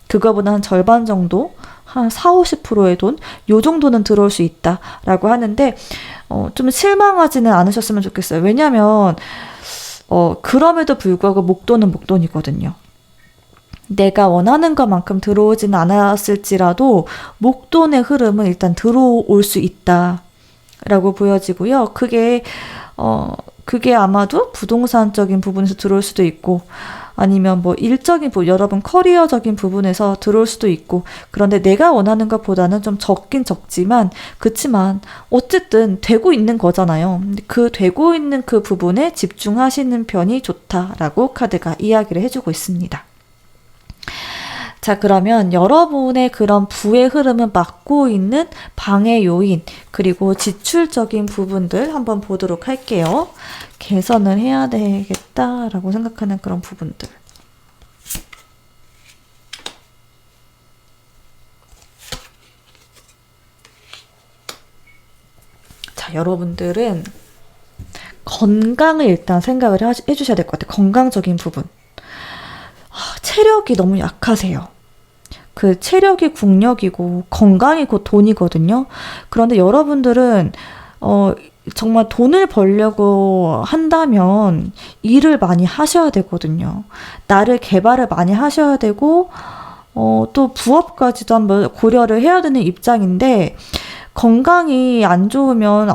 그거보다 한 절반 정도, 한 4, 50%의 돈, 요 정도는 들어올 수 있다라고 하는데 좀 실망하지는 않으셨으면 좋겠어요. 왜냐면 그럼에도 불구하고 목돈은 목돈이거든요. 내가 원하는 것만큼 들어오진 않았을지라도 목돈의 흐름은 일단 들어올 수 있다라고 보여지고요. 그게 아마도 부동산적인 부분에서 들어올 수도 있고, 아니면 뭐 일적인 여러분 커리어적인 부분에서 들어올 수도 있고, 그런데 내가 원하는 것보다는 좀 적긴 적지만, 그치만 어쨌든 되고 있는 거잖아요. 그 되고 있는 그 부분에 집중하시는 편이 좋다라고 카드가 이야기를 해주고 있습니다. 자, 그러면 여러분의 그런 부의 흐름을 막고 있는 방해 요인, 그리고 지출적인 부분들 한번 보도록 할게요. 개선을 해야 되겠다라고 생각하는 그런 부분들. 자, 여러분들은 건강을 일단 생각을 해주셔야 될 것 같아요. 건강적인 부분. 체력이 너무 약하세요. 그 체력이 국력이고 건강이 곧 돈이거든요. 그런데 여러분들은 정말 돈을 벌려고 한다면 일을 많이 하셔야 되거든요. 나를 개발을 많이 하셔야 되고 또 부업까지도 한번 고려를 해야 되는 입장인데, 건강이 안 좋으면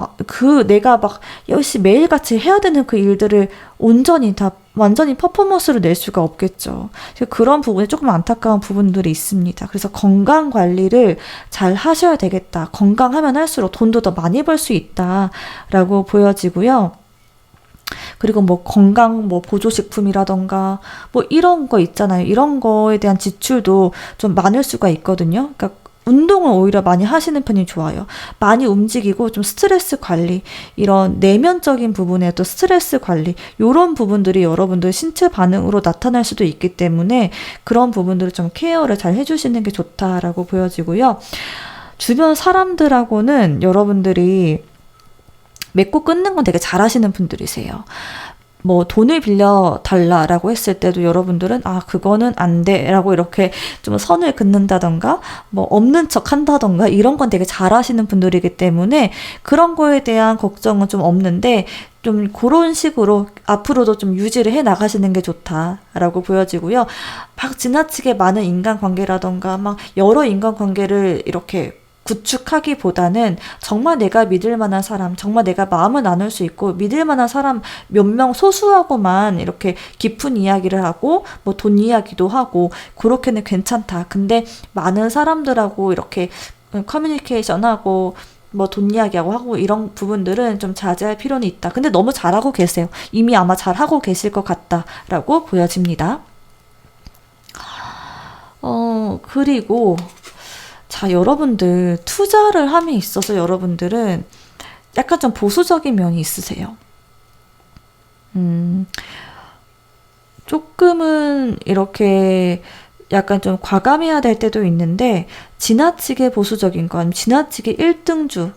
내가 막 열심히 매일같이 해야 되는 그 일들을 온전히 다 완전히 퍼포먼스로 낼 수가 없겠죠. 그런 부분에 조금 안타까운 부분들이 있습니다. 그래서 건강 관리를 잘 하셔야 되겠다. 건강하면 할수록 돈도 더 많이 벌 수 있다라고 보여지고요. 그리고 뭐 건강 보조식품이라던가 이런 거 있잖아요. 이런 거에 대한 지출도 좀 많을 수가 있거든요. 그러니까 운동을 오히려 많이 하시는 편이 좋아요. 많이 움직이고 좀 스트레스 관리, 이런 내면적인 부분에도 스트레스 관리, 이런 부분들이 여러분들 신체 반응으로 나타날 수도 있기 때문에 그런 부분들을 좀 케어를 잘 해주시는 게 좋다라고 보여지고요. 주변 사람들하고는 여러분들이 맺고 끊는 건 되게 잘하시는 분들이세요. 돈을 빌려달라라고 했을 때도 여러분들은 그거는 안 돼라고 이렇게 좀 선을 긋는다던가 없는 척 한다던가 이런 건 되게 잘하시는 분들이기 때문에 그런 거에 대한 걱정은 좀 없는데, 좀 그런 식으로 앞으로도 좀 유지를 해 나가시는 게 좋다라고 보여지고요. 막 지나치게 많은 인간관계라던가 막 여러 인간관계를 이렇게 구축하기보다는 정말 내가 믿을 만한 사람, 정말 내가 마음을 나눌 수 있고 믿을 만한 사람 몇 명 소수하고만 이렇게 깊은 이야기를 하고 돈 이야기도 하고 그렇게는 괜찮다. 근데 많은 사람들하고 이렇게 커뮤니케이션하고 돈 이야기하고 하고 이런 부분들은 좀 자제할 필요는 있다. 근데 너무 잘하고 계세요. 이미 아마 잘하고 계실 것 같다라고 보여집니다. 그리고 자, 여러분들 투자를 함에 있어서 여러분들은 약간 좀 보수적인 면이 있으세요. 조금은 이렇게 약간 좀 과감해야 될 때도 있는데, 지나치게 보수적인 거, 아니면 지나치게 1등주,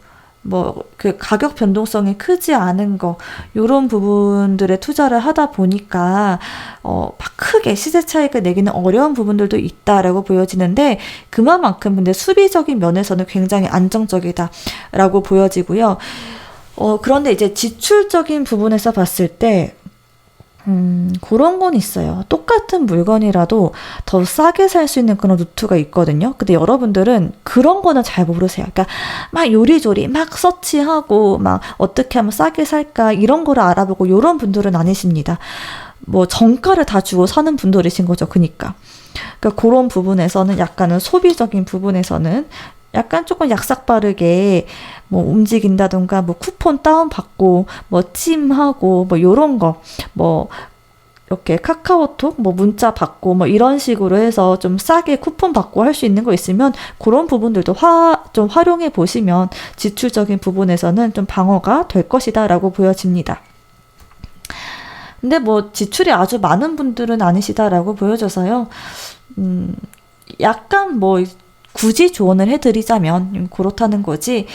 그 가격 변동성이 크지 않은 거, 요런 부분들에 투자를 하다 보니까, 막 크게 시세 차익을 내기는 어려운 부분들도 있다라고 보여지는데, 그만큼 근데 수비적인 면에서는 굉장히 안정적이다라고 보여지고요. 그런데 이제 지출적인 부분에서 봤을 때, 그런 건 있어요. 똑같은 물건이라도 더 싸게 살 수 있는 그런 루트가 있거든요. 근데 여러분들은 그런 거는 잘 모르세요. 그러니까 막 요리조리 막 서치하고 막 어떻게 하면 싸게 살까 이런 거를 알아보고 이런 분들은 아니십니다. 정가를 다 주고 사는 분들이신 거죠. 그러니까 그런 부분에서는 약간은 소비적인 부분에서는 약간 조금 약삭빠르게 움직인다던가 쿠폰 다운받고 찜하고 요런 거 이렇게 카카오톡 문자 받고 이런 식으로 해서 좀 싸게 쿠폰 받고 할 수 있는 거 있으면 그런 부분들도 좀 활용해 보시면 지출적인 부분에서는 좀 방어가 될 것이다 라고 보여집니다. 근데 지출이 아주 많은 분들은 아니시다라고 보여져서요. 약간 굳이 조언을 해드리자면 그렇다는 거지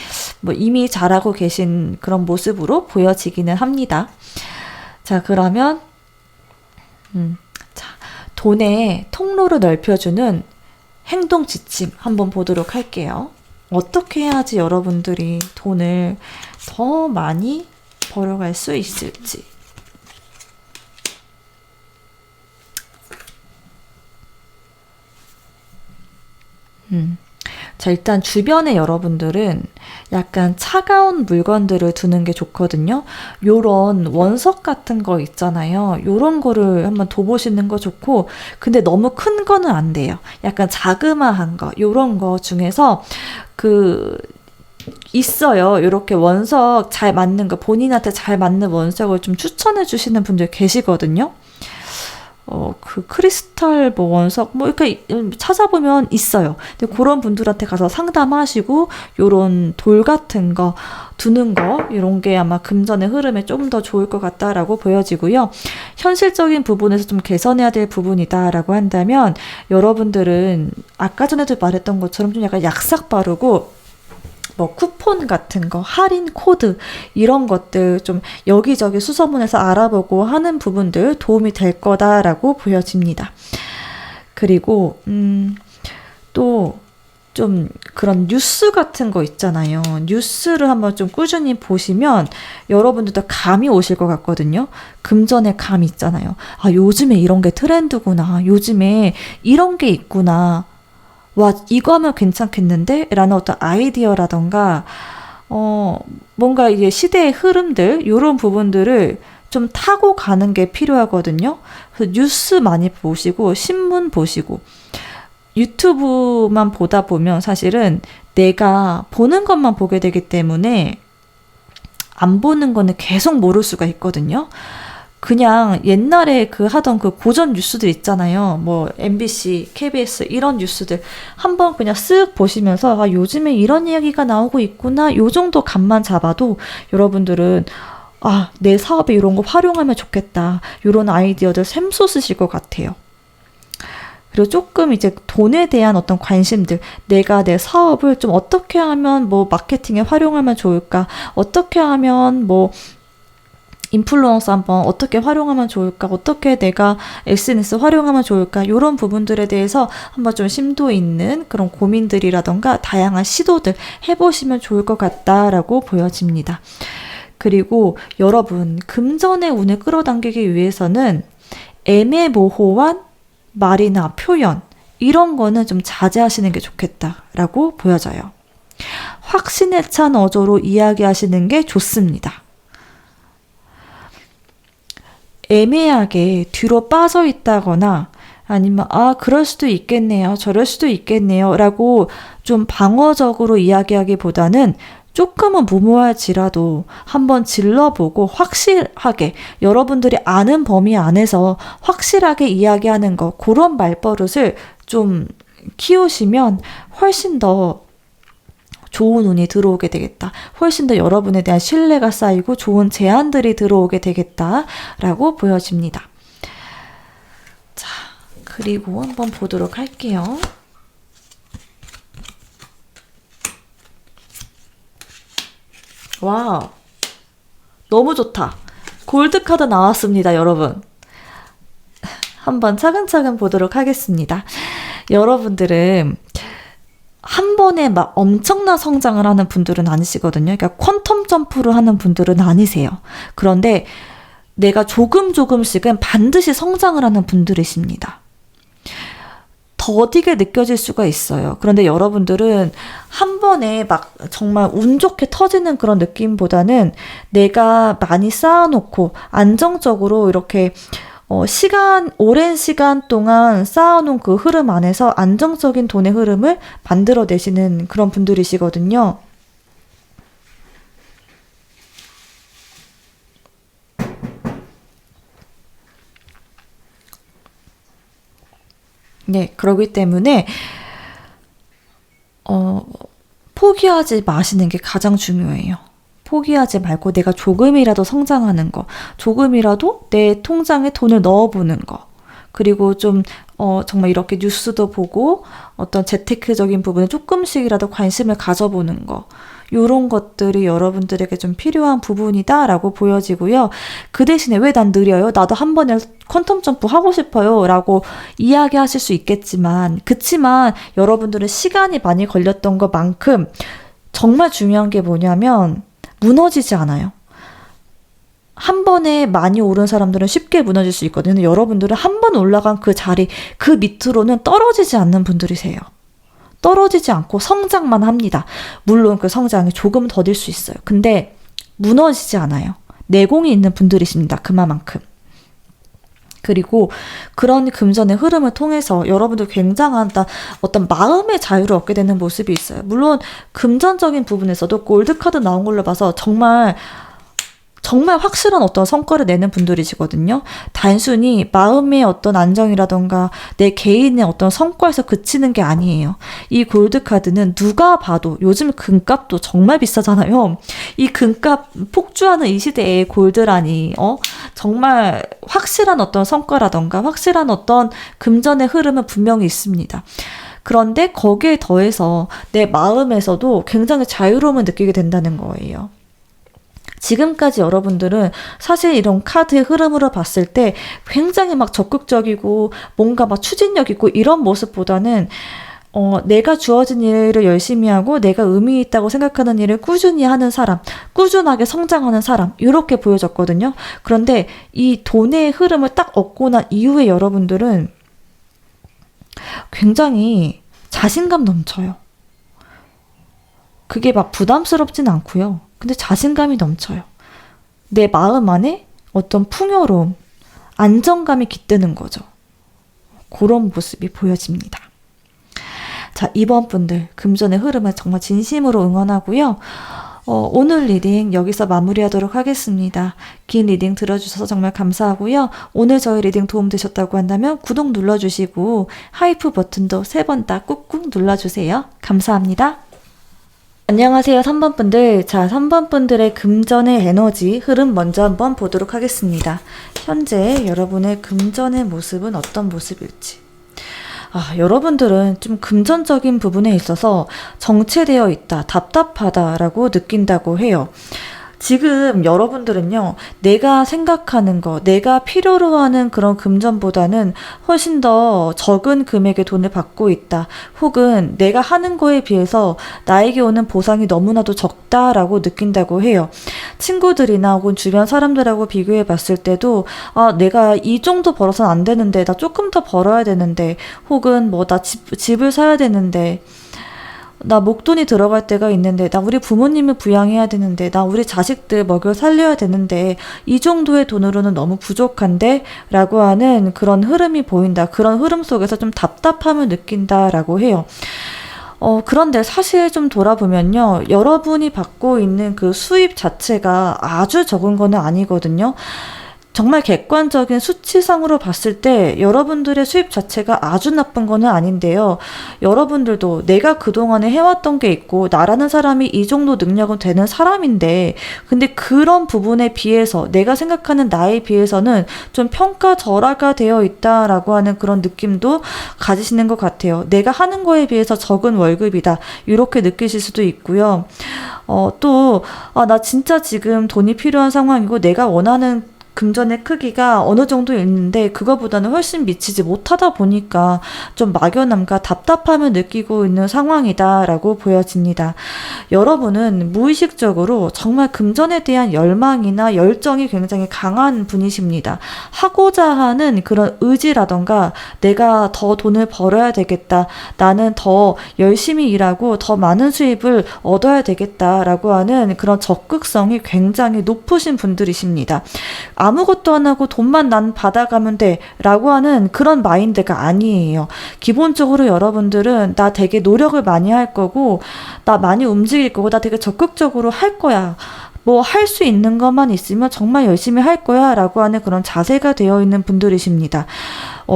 이미 잘하고 계신 그런 모습으로 보여지기는 합니다. 자, 그러면 돈의 통로를 넓혀주는 행동 지침 한번 보도록 할게요. 어떻게 해야지 여러분들이 돈을 더 많이 벌어갈 수 있을지. 자, 일단 주변에 여러분들은 약간 차가운 물건들을 두는 게 좋거든요. 요런 원석 같은 거 있잖아요. 요런 거를 한번 둬보시는 거 좋고, 근데 너무 큰 거는 안 돼요. 약간 자그마한 거, 요런 거 중에서 있어요. 요렇게 원석 잘 맞는 거, 본인한테 잘 맞는 원석을 좀 추천해 주시는 분들 계시거든요. 크리스탈 원석 이렇게 찾아보면 있어요. 근데 그런 분들한테 가서 상담하시고 요런 돌 같은 거 두는 거 이런 게 아마 금전의 흐름에 좀 더 좋을 것 같다라고 보여지고요. 현실적인 부분에서 좀 개선해야 될 부분이다라고 한다면 여러분들은 아까 전에도 말했던 것처럼 좀 약간 약삭 바르고 쿠폰 같은 거, 할인 코드 이런 것들 좀 여기저기 수소문해서 알아보고 하는 부분들 도움이 될 거다라고 보여집니다. 그리고 또 좀 그런 뉴스 같은 거 있잖아요. 뉴스를 한번 좀 꾸준히 보시면 여러분들도 감이 오실 것 같거든요. 금전의 감이 있잖아요. 아, 요즘에 이런 게 트렌드구나. 요즘에 이런 게 있구나. 와, 이거 하면 괜찮겠는데? 라는 어떤 아이디어라던가, 뭔가 이제 시대의 흐름들, 요런 부분들을 좀 타고 가는 게 필요하거든요. 그래서 뉴스 많이 보시고, 신문 보시고, 유튜브만 보다 보면 사실은 내가 보는 것만 보게 되기 때문에 안 보는 거는 계속 모를 수가 있거든요. 그냥 옛날에 하던 고전 뉴스들 있잖아요. MBC, KBS 이런 뉴스들 한번 그냥 쓱 보시면서 아, 요즘에 이런 이야기가 나오고 있구나. 요 정도 감만 잡아도 여러분들은 아, 내 사업에 이런 거 활용하면 좋겠다. 이런 아이디어들 샘솟으실 것 같아요. 그리고 조금 이제 돈에 대한 어떤 관심들, 내가 내 사업을 좀 어떻게 하면 마케팅에 활용하면 좋을까? 어떻게 하면 인플루언서 한번 어떻게 활용하면 좋을까? 어떻게 내가 SNS 활용하면 좋을까? 이런 부분들에 대해서 한번 좀 심도 있는 그런 고민들이라던가 다양한 시도들 해보시면 좋을 것 같다라고 보여집니다. 그리고 여러분, 금전의 운을 끌어당기기 위해서는 애매모호한 말이나 표현 이런 거는 좀 자제하시는 게 좋겠다라고 보여져요. 확신에 찬 어조로 이야기하시는 게 좋습니다. 애매하게 뒤로 빠져 있다거나 아니면 그럴 수도 있겠네요. 저럴 수도 있겠네요. 라고 좀 방어적으로 이야기하기보다는 조금은 무모할지라도 한번 질러보고 확실하게 여러분들이 아는 범위 안에서 확실하게 이야기하는 거 그런 말버릇을 좀 키우시면 훨씬 더 좋은 운이 들어오게 되겠다. 훨씬 더 여러분에 대한 신뢰가 쌓이고 좋은 제안들이 들어오게 되겠다라고 보여집니다. 자, 그리고 한번 보도록 할게요. 와우, 너무 좋다. 골드카드 나왔습니다, 여러분. 한번 차근차근 보도록 하겠습니다. 여러분들은 한 번에 엄청난 성장을 하는 분들은 아니시거든요. 그러니까 퀀텀 점프를 하는 분들은 아니세요. 그런데 내가 조금씩은 반드시 성장을 하는 분들이십니다. 더디게 느껴질 수가 있어요. 그런데 여러분들은 한 번에 정말 운 좋게 터지는 그런 느낌보다는 내가 많이 쌓아놓고 안정적으로 이렇게 오랜 시간 동안 쌓아놓은 그 흐름 안에서 안정적인 돈의 흐름을 만들어내시는 그런 분들이시거든요. 네, 그러기 때문에 포기하지 마시는 게 가장 중요해요. 포기하지 말고 내가 조금이라도 성장하는 거, 조금이라도 내 통장에 돈을 넣어보는 거, 그리고 좀 정말 이렇게 뉴스도 보고 어떤 재테크적인 부분에 조금씩이라도 관심을 가져보는 거, 요런 것들이 여러분들에게 좀 필요한 부분이다 라고 보여지고요. 그 대신에 왜 난 느려요? 나도 한 번에 퀀텀 점프 하고 싶어요 라고 이야기하실 수 있겠지만, 그치만 여러분들은 시간이 많이 걸렸던 것만큼 정말 중요한 게 뭐냐면 무너지지 않아요. 한 번에 많이 오른 사람들은 쉽게 무너질 수 있거든요. 근데 여러분들은 한 번 올라간 그 자리, 그 밑으로는 떨어지지 않는 분들이세요. 떨어지지 않고 성장만 합니다. 물론 그 성장이 조금 더딜 수 있어요. 근데 무너지지 않아요. 내공이 있는 분들이십니다. 그만큼. 그리고 그런 금전의 흐름을 통해서 여러분들 굉장한 어떤 마음의 자유를 얻게 되는 모습이 있어요. 물론 금전적인 부분에서도 골드카드 나온 걸로 봐서 정말 확실한 어떤 성과를 내는 분들이시거든요. 단순히 마음의 어떤 안정이라던가 내 개인의 어떤 성과에서 그치는 게 아니에요. 이 골드카드는 누가 봐도, 요즘 금값도 정말 비싸잖아요. 이 금값 폭주하는 이 시대에 골드라니 정말 확실한 어떤 성과라던가 확실한 어떤 금전의 흐름은 분명히 있습니다. 그런데 거기에 더해서 내 마음에서도 굉장히 자유로움을 느끼게 된다는 거예요. 지금까지 여러분들은 사실 이런 카드의 흐름으로 봤을 때 굉장히 막 적극적이고 뭔가 막 추진력 있고 이런 모습보다는 내가 주어진 일을 열심히 하고 내가 의미 있다고 생각하는 일을 꾸준히 하는 사람, 꾸준하게 성장하는 사람, 이렇게 보여졌거든요. 그런데 이 돈의 흐름을 딱 얻고 난 이후에 여러분들은 굉장히 자신감 넘쳐요. 그게 막 부담스럽진 않고요. 근데 자신감이 넘쳐요. 내 마음 안에 어떤 풍요로움, 안정감이 깃드는 거죠. 그런 모습이 보여집니다. 자, 이번 분들 금전의 흐름을 정말 진심으로 응원하고요. 오늘 리딩 여기서 마무리하도록 하겠습니다. 긴 리딩 들어주셔서 정말 감사하고요. 오늘 저희 리딩 도움되셨다고 한다면 구독 눌러주시고 하이프 버튼도 3번 다 꾹꾹 눌러주세요. 감사합니다. 안녕하세요, 3번 분들. 자, 3번 분들의 금전의 에너지 흐름 먼저 한번 보도록 하겠습니다. 현재 여러분의 금전의 모습은 어떤 모습일지. 여러분들은 좀 금전적인 부분에 있어서 정체되어 있다, 답답하다라고 느낀다고 해요. 지금 여러분들은요, 내가 생각하는 거, 내가 필요로 하는 그런 금전보다는 훨씬 더 적은 금액의 돈을 받고 있다. 혹은 내가 하는 거에 비해서 나에게 오는 보상이 너무나도 적다라고 느낀다고 해요. 친구들이나 혹은 주변 사람들하고 비교해 봤을 때도 내가 이 정도 벌어서는 안 되는데, 나 조금 더 벌어야 되는데, 혹은 나 집을 사야 되는데, 나 목돈이 들어갈 때가 있는데, 나 우리 부모님을 부양해야 되는데, 나 우리 자식들 먹여 살려야 되는데, 이 정도의 돈으로는 너무 부족한데? 라고 하는 그런 흐름이 보인다. 그런 흐름 속에서 좀 답답함을 느낀다라고 해요. 그런데 사실 좀 돌아보면요, 여러분이 받고 있는 그 수입 자체가 아주 적은 거는 아니거든요. 정말 객관적인 수치상으로 봤을 때 여러분들의 수입 자체가 아주 나쁜 거는 아닌데요. 여러분들도 내가 그동안에 해왔던 게 있고 나라는 사람이 이 정도 능력은 되는 사람인데, 근데 그런 부분에 비해서 내가 생각하는 나에 비해서는 좀 평가절하가 되어 있다라고 하는 그런 느낌도 가지시는 것 같아요. 내가 하는 거에 비해서 적은 월급이다, 이렇게 느끼실 수도 있고요. 나 진짜 지금 돈이 필요한 상황이고 내가 원하는 금전의 크기가 어느 정도 있는데 그거보다는 훨씬 미치지 못하다 보니까 좀 막연함과 답답함을 느끼고 있는 상황이다라고 보여집니다. 여러분은 무의식적으로 정말 금전에 대한 열망이나 열정이 굉장히 강한 분이십니다. 하고자 하는 그런 의지라던가 내가 더 돈을 벌어야 되겠다, 나는 더 열심히 일하고 더 많은 수입을 얻어야 되겠다라고 하는 그런 적극성이 굉장히 높으신 분들이십니다. 아무것도 안 하고 돈만 난 받아가면 돼 라고 하는 그런 마인드가 아니에요. 기본적으로 여러분들은 나 되게 노력을 많이 할 거고, 나 많이 움직일 거고, 나 되게 적극적으로 할 거야, 할 수 있는 것만 있으면 정말 열심히 할 거야 라고 하는 그런 자세가 되어 있는 분들이십니다.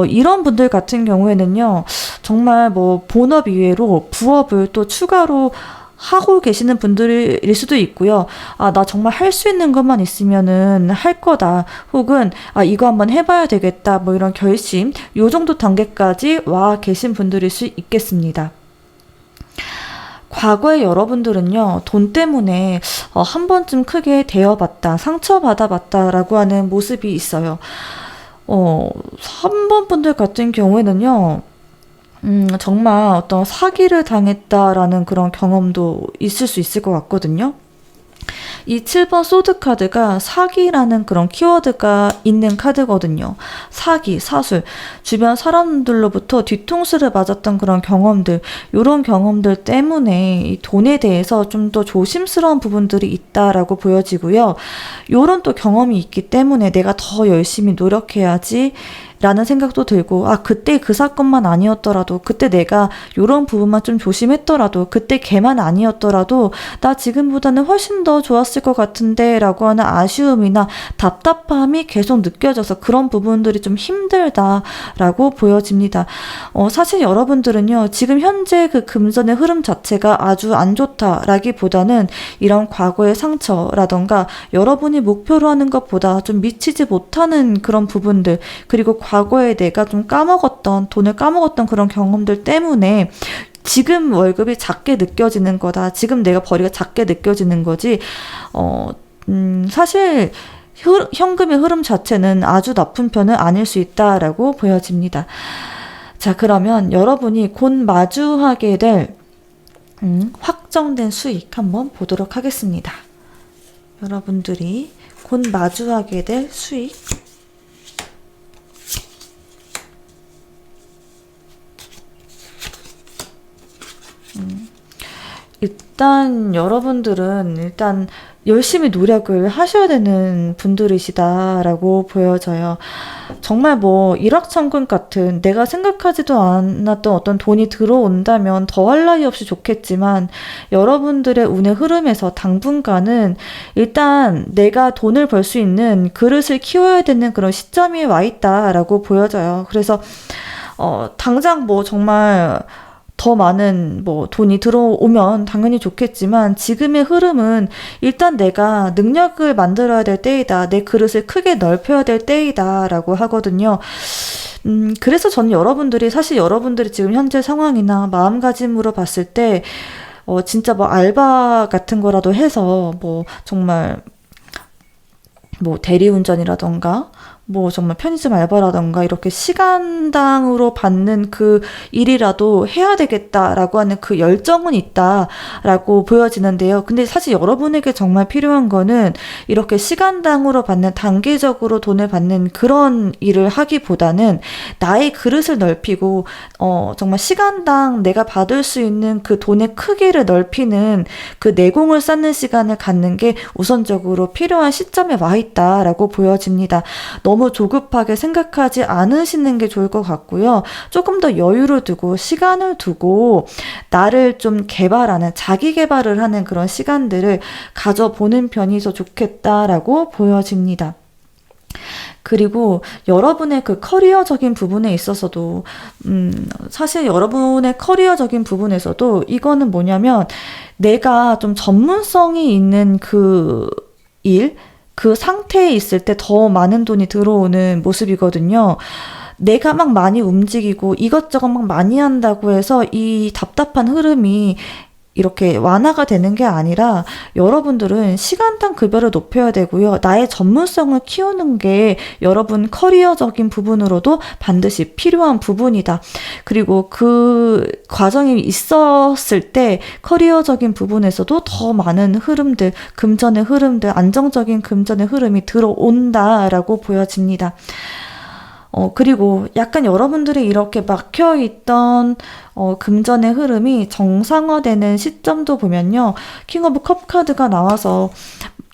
이런 분들 같은 경우에는요, 정말 본업 이외로 부업을 또 추가로 하고 계시는 분들일 수도 있고요. 나 정말 할 수 있는 것만 있으면은 할 거다. 혹은 이거 한번 해봐야 되겠다. 이런 결심, 요 정도 단계까지 와 계신 분들일 수 있겠습니다. 과거에 여러분들은요, 돈 때문에 한 번쯤 크게 대여받다, 상처받아봤다라고 하는 모습이 있어요. 3번 분들 같은 경우에는요, 정말 어떤 사기를 당했다라는 그런 경험도 있을 수 있을 것 같거든요. 이 7번 소드 카드가 사기라는 그런 키워드가 있는 카드거든요. 사기, 사술, 주변 사람들로부터 뒤통수를 맞았던 그런 경험들, 이런 경험들 때문에 이 돈에 대해서 좀 더 조심스러운 부분들이 있다라고 보여지고요. 이런 또 경험이 있기 때문에 내가 더 열심히 노력해야지 라는 생각도 들고, 그때 그 사건만 아니었더라도, 그때 내가 요런 부분만 좀 조심했더라도, 그때 걔만 아니었더라도 나 지금보다는 훨씬 더 좋았을 것 같은데 라고 하는 아쉬움이나 답답함이 계속 느껴져서 그런 부분들이 좀 힘들다라고 보여집니다. 사실 여러분들은요, 지금 현재 그 금전의 흐름 자체가 아주 안 좋다라기보다는 이런 과거의 상처라던가 여러분이 목표로 하는 것보다 좀 미치지 못하는 그런 부분들, 그리고 과거에 내가 좀 돈을 까먹었던 그런 경험들 때문에 지금 월급이 작게 느껴지는 거다. 지금 내가 벌이가 작게 느껴지는 거지. 사실 현금의 흐름 자체는 아주 나쁜 편은 아닐 수 있다라고 보여집니다. 자, 그러면 여러분이 곧 마주하게 될 확정된 수익 한번 보도록 하겠습니다. 여러분들이 곧 마주하게 될 수익. 일단 여러분들은 열심히 노력을 하셔야 되는 분들이시다라고 보여져요. 정말 일확천금 같은 내가 생각하지도 않았던 어떤 돈이 들어온다면 더할 나위 없이 좋겠지만 여러분들의 운의 흐름에서 당분간은 일단 내가 돈을 벌 수 있는 그릇을 키워야 되는 그런 시점이 와 있다라고 보여져요. 그래서 당장 정말 더 많은 돈이 들어오면 당연히 좋겠지만 지금의 흐름은 일단 내가 능력을 만들어야 될 때이다. 내 그릇을 크게 넓혀야 될 때이다 라고 하거든요. 그래서 저는 사실 여러분들이 지금 현재 상황이나 마음가짐으로 봤을 때 진짜 알바 같은 거라도 해서 정말 대리운전이라던가 정말 편의점 알바라던가 이렇게 시간당으로 받는 그 일이라도 해야 되겠다라고 하는 그 열정은 있다라고 보여지는데요. 근데 사실 여러분에게 정말 필요한 거는 이렇게 시간당으로 받는 단계적으로 돈을 받는 그런 일을 하기보다는 나의 그릇을 넓히고 정말 시간당 내가 받을 수 있는 그 돈의 크기를 넓히는 그 내공을 쌓는 시간을 갖는 게 우선적으로 필요한 시점에 와 있다라고 보여집니다. 너무 조급하게 생각하지 않으시는 게 좋을 것 같고요. 조금 더 여유를 두고 시간을 두고 나를 좀 개발하는, 자기 개발을 하는 그런 시간들을 가져보는 편이 더 좋겠다라고 보여집니다. 그리고 여러분의 그 커리어적인 부분에 있어서도 사실 여러분의 커리어적인 부분에서도 이거는 뭐냐면 내가 좀 전문성이 있는 그 일, 그 상태에 있을 때 더 많은 돈이 들어오는 모습이거든요. 내가 막 많이 움직이고 이것저것 막 많이 한다고 해서 이 답답한 흐름이 이렇게 완화가 되는 게 아니라 여러분들은 시간당 급여를 높여야 되고요. 나의 전문성을 키우는 게 여러분 커리어적인 부분으로도 반드시 필요한 부분이다. 그리고 그 과정이 있었을 때 커리어적인 부분에서도 더 많은 흐름들, 금전의 흐름들, 안정적인 금전의 흐름이 들어온다라고 보여집니다. 그리고 약간 여러분들이 이렇게 막혀있던 금전의 흐름이 정상화되는 시점도 보면요. 킹 오브 컵 카드가 나와서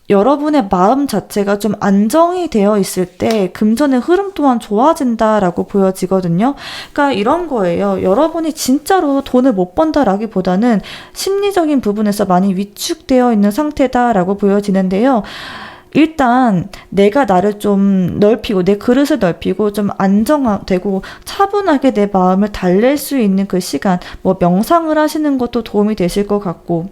여러분의 마음 자체가 좀 안정이 되어 있을 때 금전의 흐름 또한 좋아진다라고 보여지거든요. 그러니까 이런 거예요. 여러분이 진짜로 돈을 못 번다라기보다는 심리적인 부분에서 많이 위축되어 있는 상태다라고 보여지는데요. 일단 내가 나를 좀 넓히고 내 그릇을 넓히고 좀 안정되고 차분하게 내 마음을 달랠 수 있는 그 시간, 명상을 하시는 것도 도움이 되실 것 같고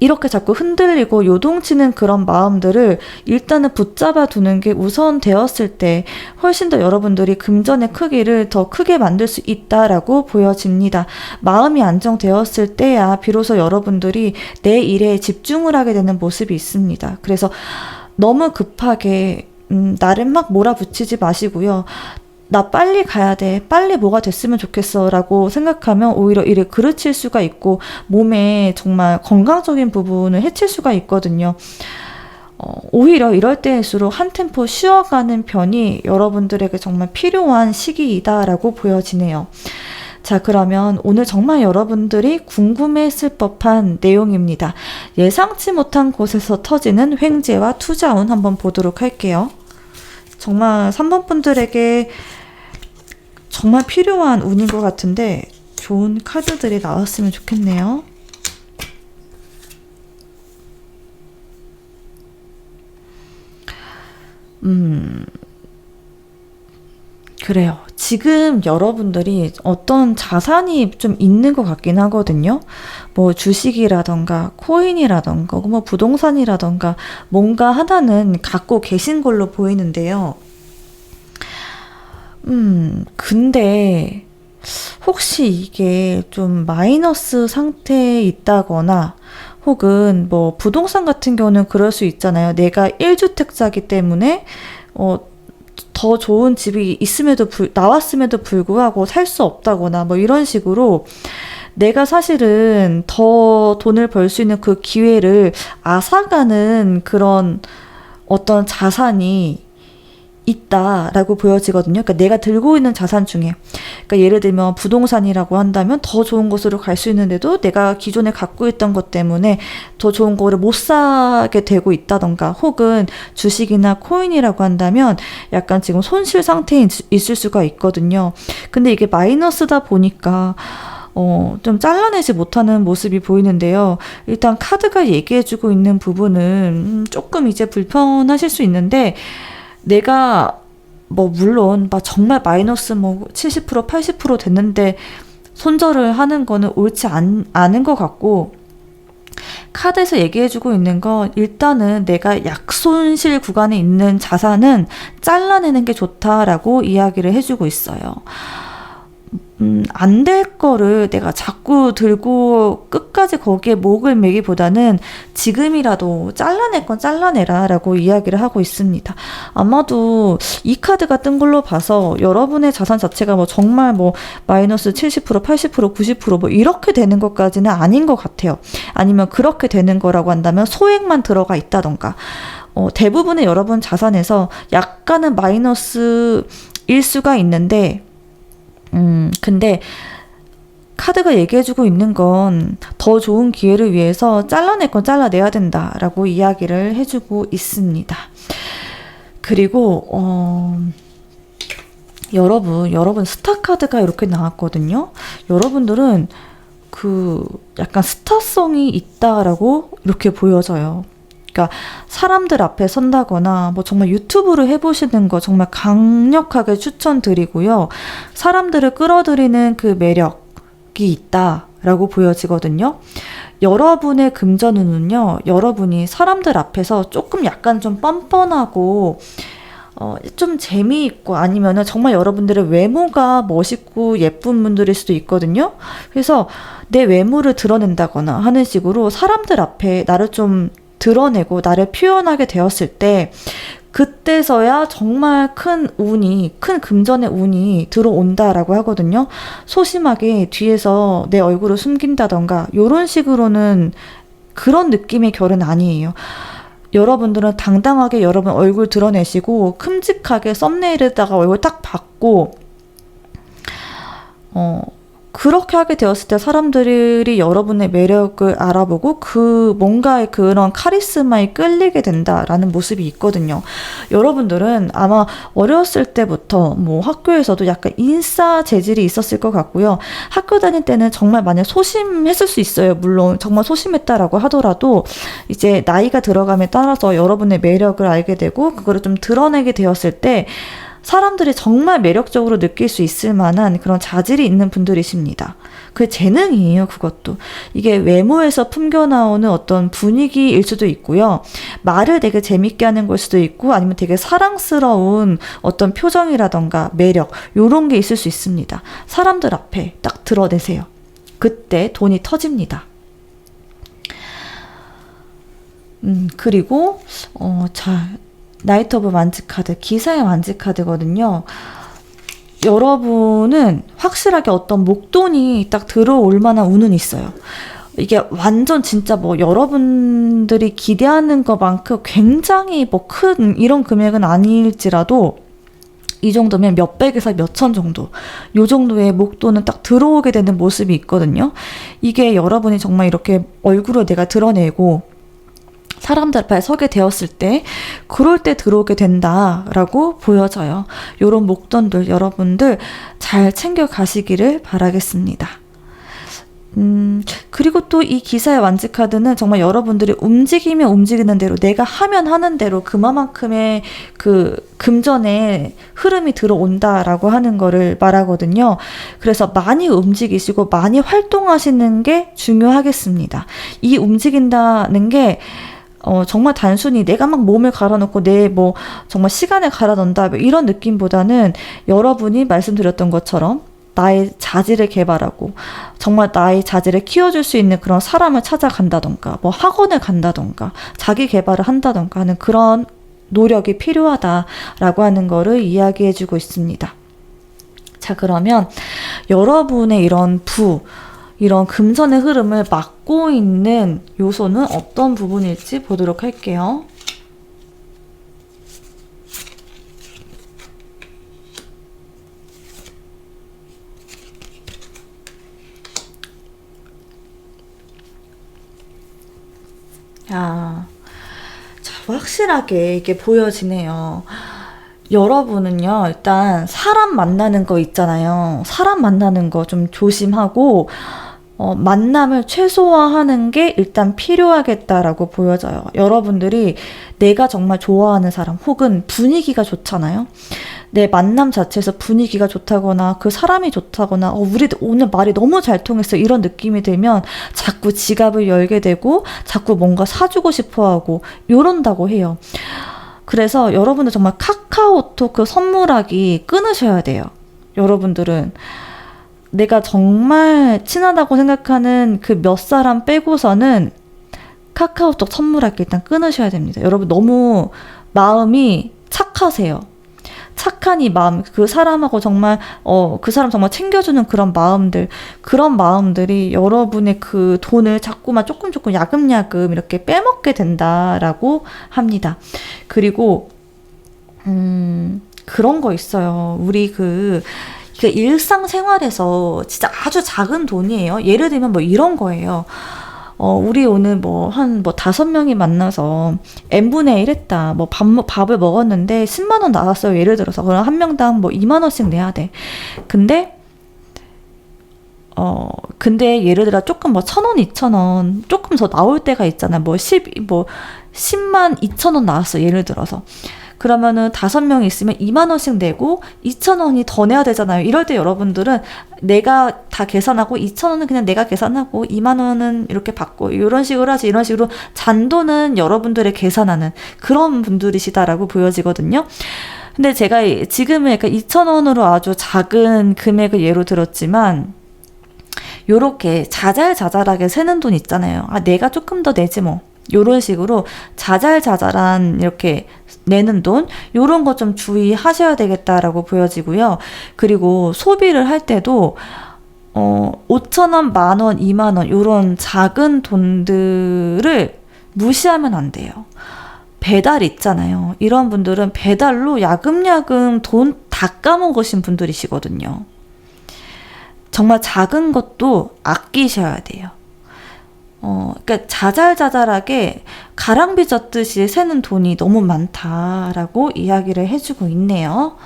이렇게 자꾸 흔들리고 요동치는 그런 마음들을 일단은 붙잡아 두는 게 우선 되었을 때 훨씬 더 여러분들이 금전의 크기를 더 크게 만들 수 있다라고 보여집니다. 마음이 안정되었을 때야 비로소 여러분들이 내 일에 집중을 하게 되는 모습이 있습니다. 그래서 너무 급하게 나를 막 몰아붙이지 마시고요. 나 빨리 가야 돼. 빨리 뭐가 됐으면 좋겠어. 라고 생각하면 오히려 일을 그르칠 수가 있고 몸에 정말 건강적인 부분을 해칠 수가 있거든요. 오히려 이럴 때일수록 한 템포 쉬어가는 편이 여러분들에게 정말 필요한 시기이다라고 보여지네요. 자, 그러면 오늘 정말 여러분들이 궁금해했을 법한 내용입니다. 예상치 못한 곳에서 터지는 횡재와 투자운 한번 보도록 할게요. 정말 3번 분들에게 정말 필요한 운인 것 같은데 좋은 카드들이 나왔으면 좋겠네요. 그래요. 지금 여러분들이 어떤 자산이 좀 있는 것 같긴 하거든요. 뭐 주식이라던가 코인이라던가 뭐 부동산이라던가 뭔가 하나는 갖고 계신 걸로 보이는데요. 근데 혹시 이게 좀 마이너스 상태에 있다거나 혹은 뭐 부동산 같은 경우는 그럴 수 있잖아요. 내가 1주택자이기 때문에 더 좋은 집이 나왔음에도 불구하고 살 수 없다거나 뭐 이런 식으로 내가 사실은 더 돈을 벌 수 있는 그 기회를 앗아가는 그런 어떤 자산이 있다라고 보여지거든요. 그러니까 내가 들고 있는 자산 중에, 그러니까 예를 들면 부동산이라고 한다면 더 좋은 곳으로 갈 수 있는데도 내가 기존에 갖고 있던 것 때문에 더 좋은 거를 못 사게 되고 있다던가, 혹은 주식이나 코인이라고 한다면 약간 지금 손실 상태에 있을 수가 있거든요. 근데 이게 마이너스다 보니까 좀 잘라내지 못하는 모습이 보이는데요. 일단 카드가 얘기해주고 있는 부분은 조금 이제 불편하실 수 있는데, 내가 뭐 물론 막 정말 마이너스 뭐 70% 80% 됐는데 손절을 하는 거는 옳지 않은 것 같고, 카드에서 얘기해주고 있는 건 일단은 내가 약손실 구간에 있는 자산은 잘라내는 게 좋다라고 이야기를 해주고 있어요. 안 될 거를 내가 자꾸 들고 끝까지 거기에 목을 매기보다는 지금이라도 잘라낼 건 잘라내라 라고 이야기를 하고 있습니다. 아마도 이 카드가 뜬 걸로 봐서 여러분의 자산 자체가 뭐 정말 뭐 마이너스 70% 80% 90% 뭐 이렇게 되는 것까지는 아닌 것 같아요. 아니면 그렇게 되는 거라고 한다면 소액만 들어가 있다던가, 대부분의 여러분 자산에서 약간은 마이너스일 수가 있는데, 근데 카드가 얘기해주고 있는 건 더 좋은 기회를 위해서 잘라낼 건 잘라내야 된다라고 이야기를 해주고 있습니다. 그리고 여러분 스타 카드가 이렇게 나왔거든요. 여러분들은 그 약간 스타성이 있다라고 이렇게 보여져요. 그러니까 사람들 앞에 선다거나 뭐 정말 유튜브를 해보시는 거 정말 강력하게 추천드리고요. 사람들을 끌어들이는 그 매력이 있다라고 보여지거든요. 여러분의 금전운은요, 여러분이 사람들 앞에서 조금 약간 좀 뻔뻔하고 좀 재미있고 아니면은 정말 여러분들의 외모가 멋있고 예쁜 분들일 수도 있거든요. 그래서 내 외모를 드러낸다거나 하는 식으로 사람들 앞에 나를 좀 드러내고 나를 표현하게 되었을 때, 그때서야 정말 큰 금전의 운이 들어온다라고 하거든요. 소심하게 뒤에서 내 얼굴을 숨긴다던가 요런 식으로는 그런 느낌의 결은 아니에요. 여러분들은 당당하게 여러분 얼굴 드러내시고 큼직하게 썸네일에다가 얼굴 딱 받고 그렇게 하게 되었을 때 사람들이 여러분의 매력을 알아보고 그 뭔가의 그런 카리스마에 끌리게 된다라는 모습이 있거든요. 여러분들은 아마 어렸을 때부터 뭐 학교에서도 약간 인싸 재질이 있었을 것 같고요. 학교 다닐 때는 정말 만약 소심했을 수 있어요. 물론 정말 소심했다라고 하더라도 이제 나이가 들어감에 따라서 여러분의 매력을 알게 되고 그거를 좀 드러내게 되었을 때 사람들이 정말 매력적으로 느낄 수 있을 만한 그런 자질이 있는 분들이십니다. 그 재능이에요, 그것도. 이게 외모에서 풍겨나오는 어떤 분위기일 수도 있고요. 말을 되게 재밌게 하는 걸 수도 있고, 아니면 되게 사랑스러운 어떤 표정이라던가 매력, 요런 게 있을 수 있습니다. 사람들 앞에 딱 드러내세요. 그때 돈이 터집니다. 그리고, 나이트 오브 만지 카드, 기사의 만지 카드거든요. 여러분은 확실하게 어떤 목돈이 딱 들어올 만한 운은 있어요. 이게 완전 진짜 뭐 여러분들이 기대하는 것만큼 굉장히 뭐 큰 이런 금액은 아닐지라도 이 정도면 몇백에서 몇천 정도, 요 정도의 목돈은 딱 들어오게 되는 모습이 있거든요. 이게 여러분이 정말 이렇게 얼굴을 내가 드러내고 사람들 앞에 서게 되었을 때 그럴 때 들어오게 된다라고 보여져요. 요런 목돈들 여러분들 잘 챙겨 가시기를 바라겠습니다. 그리고 또 이 기사의 완지 카드는 정말 여러분들이 움직이면 움직이는 대로, 내가 하면 하는 대로 그만큼의 그 금전의 흐름이 들어온다라고 하는 거를 말하거든요. 그래서 많이 움직이시고 많이 활동하시는 게 중요하겠습니다. 이 움직인다는 게 정말 단순히 내가 막 몸을 갈아놓고 내 뭐 정말 시간을 갈아 넣는다 이런 느낌보다는 여러분이 말씀드렸던 것처럼 나의 자질을 개발하고 정말 나의 자질을 키워줄 수 있는 그런 사람을 찾아간다던가 뭐 학원을 간다던가 자기 개발을 한다던가 하는 그런 노력이 필요하다라고 하는 거를 이야기해주고 있습니다. 자, 그러면 여러분의 이런 금전의 흐름을 막고 있는 요소는 어떤 부분일지 보도록 할게요. 자, 확실하게 이게 보여지네요. 여러분은요, 일단 사람 만나는 거 있잖아요. 사람 만나는 거 좀 조심하고 만남을 최소화하는 게 일단 필요하겠다라고 보여져요. 여러분들이 내가 정말 좋아하는 사람 혹은 분위기가 좋잖아요. 내 만남 자체에서 분위기가 좋다거나 그 사람이 좋다거나 우리 오늘 말이 너무 잘 통했어 이런 느낌이 들면 자꾸 지갑을 열게 되고 자꾸 뭔가 사주고 싶어하고 이런다고 해요. 그래서 여러분들 정말 카카오톡 선물하기 끊으셔야 돼요. 여러분들은 내가 정말 친하다고 생각하는 그 몇 사람 빼고서는 카카오톡 선물하기 일단 끊으셔야 됩니다. 여러분 너무 마음이 착하세요. 착한 이 마음, 그 사람하고 정말 그 사람 정말 챙겨주는 그런 마음들이 여러분의 그 돈을 자꾸만 조금 야금야금 이렇게 빼먹게 된다라고 합니다. 그리고 그런 거 있어요. 우리 그 일상생활에서 진짜 아주 작은 돈이에요. 예를 들면 뭐 이런 거예요. 우리 오늘 한 5명이 만나서 n분의 1 했다. 밥을 먹었는데 10만 원 나왔어요. 예를 들어서. 그럼 한 명당 2만 원씩 내야 돼. 근데 예를 들어 조금 1,000원, 2,000원 조금 더 나올 때가 있잖아. 10만 2천 원 나왔어. 예를 들어서. 그러면은 5명이 있으면 2만 원씩 내고 2천 원이 더 내야 되잖아요. 이럴 때 여러분들은 내가 다 계산하고 2천 원은 그냥 내가 계산하고 2만 원은 이렇게 받고 이런 식으로 하지. 이런 식으로 잔돈은 여러분들의 계산하는 그런 분들이시다라고 보여지거든요. 근데 제가 지금은 약간 2천 원으로 아주 작은 금액을 예로 들었지만 요렇게 자잘자잘하게 세는 돈 있잖아요. 내가 조금 더 내지 뭐. 요런 식으로 자잘자잘한 이렇게 내는 돈 요런 거 좀 주의하셔야 되겠다라고 보여지고요. 그리고 소비를 할 때도 5,000원, 만원, 2만원 요런 작은 돈들을 무시하면 안 돼요. 배달 있잖아요. 이런 분들은 배달로 야금야금 돈 다 까먹으신 분들이시거든요. 정말 작은 것도 아끼셔야 돼요. 그러니까 자잘자잘하게 가랑비 젓듯이 새는 돈이 너무 많다라고 이야기를 해주고 있네요.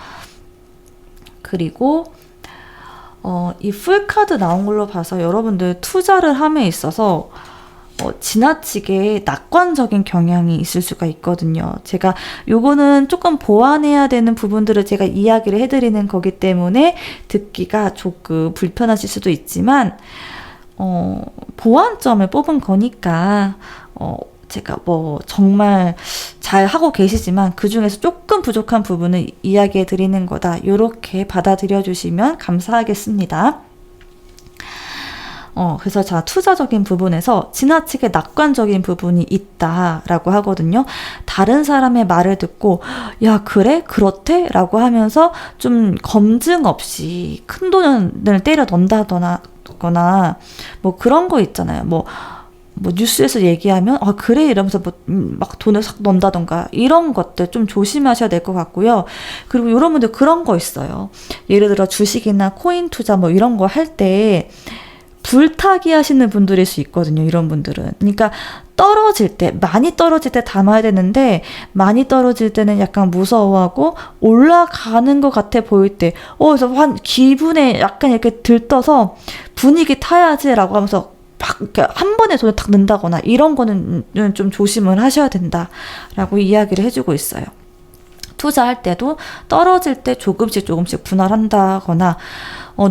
그리고 이 풀카드 나온 걸로 봐서 여러분들 투자를 함에 있어서 지나치게 낙관적인 경향이 있을 수가 있거든요. 제가 요거는 조금 보완해야 되는 부분들을 제가 이야기를 해드리는 거기 때문에 듣기가 조금 불편하실 수도 있지만 보완점을 뽑은 거니까 제가 뭐 정말 잘 하고 계시지만 그 중에서 조금 부족한 부분을 이야기해 드리는 거다. 이렇게 받아들여 주시면 감사하겠습니다. 그래서 자, 투자적인 부분에서 지나치게 낙관적인 부분이 있다라고 하거든요. 다른 사람의 말을 듣고 야, 그래? 그렇대? 라고 하면서 좀 검증 없이 큰 돈을 때려 넣는다거나 뭐 그런 거 있잖아요. 뭐 뉴스에서 얘기하면 그래 이러면서 막 돈을 싹 넣는다던가 이런 것들 좀 조심하셔야 될 것 같고요. 그리고 여러분들 그런 거 있어요. 예를 들어 주식이나 코인 투자 뭐 이런 거 할 때 불타기 하시는 분들일 수 있거든요. 이런 분들은. 그러니까 떨어질 때, 많이 떨어질 때 담아야 되는데 많이 떨어질 때는 약간 무서워하고 올라가는 것 같아 보일 때 그래서 기분에 약간 이렇게 들떠서 분위기 타야지라고 하면서 막 이렇게 한 번에 돈을 탁 넣는다거나 이런 거는 좀 조심을 하셔야 된다라고 이야기를 해주고 있어요. 투자할 때도 떨어질 때 조금씩 분할한다거나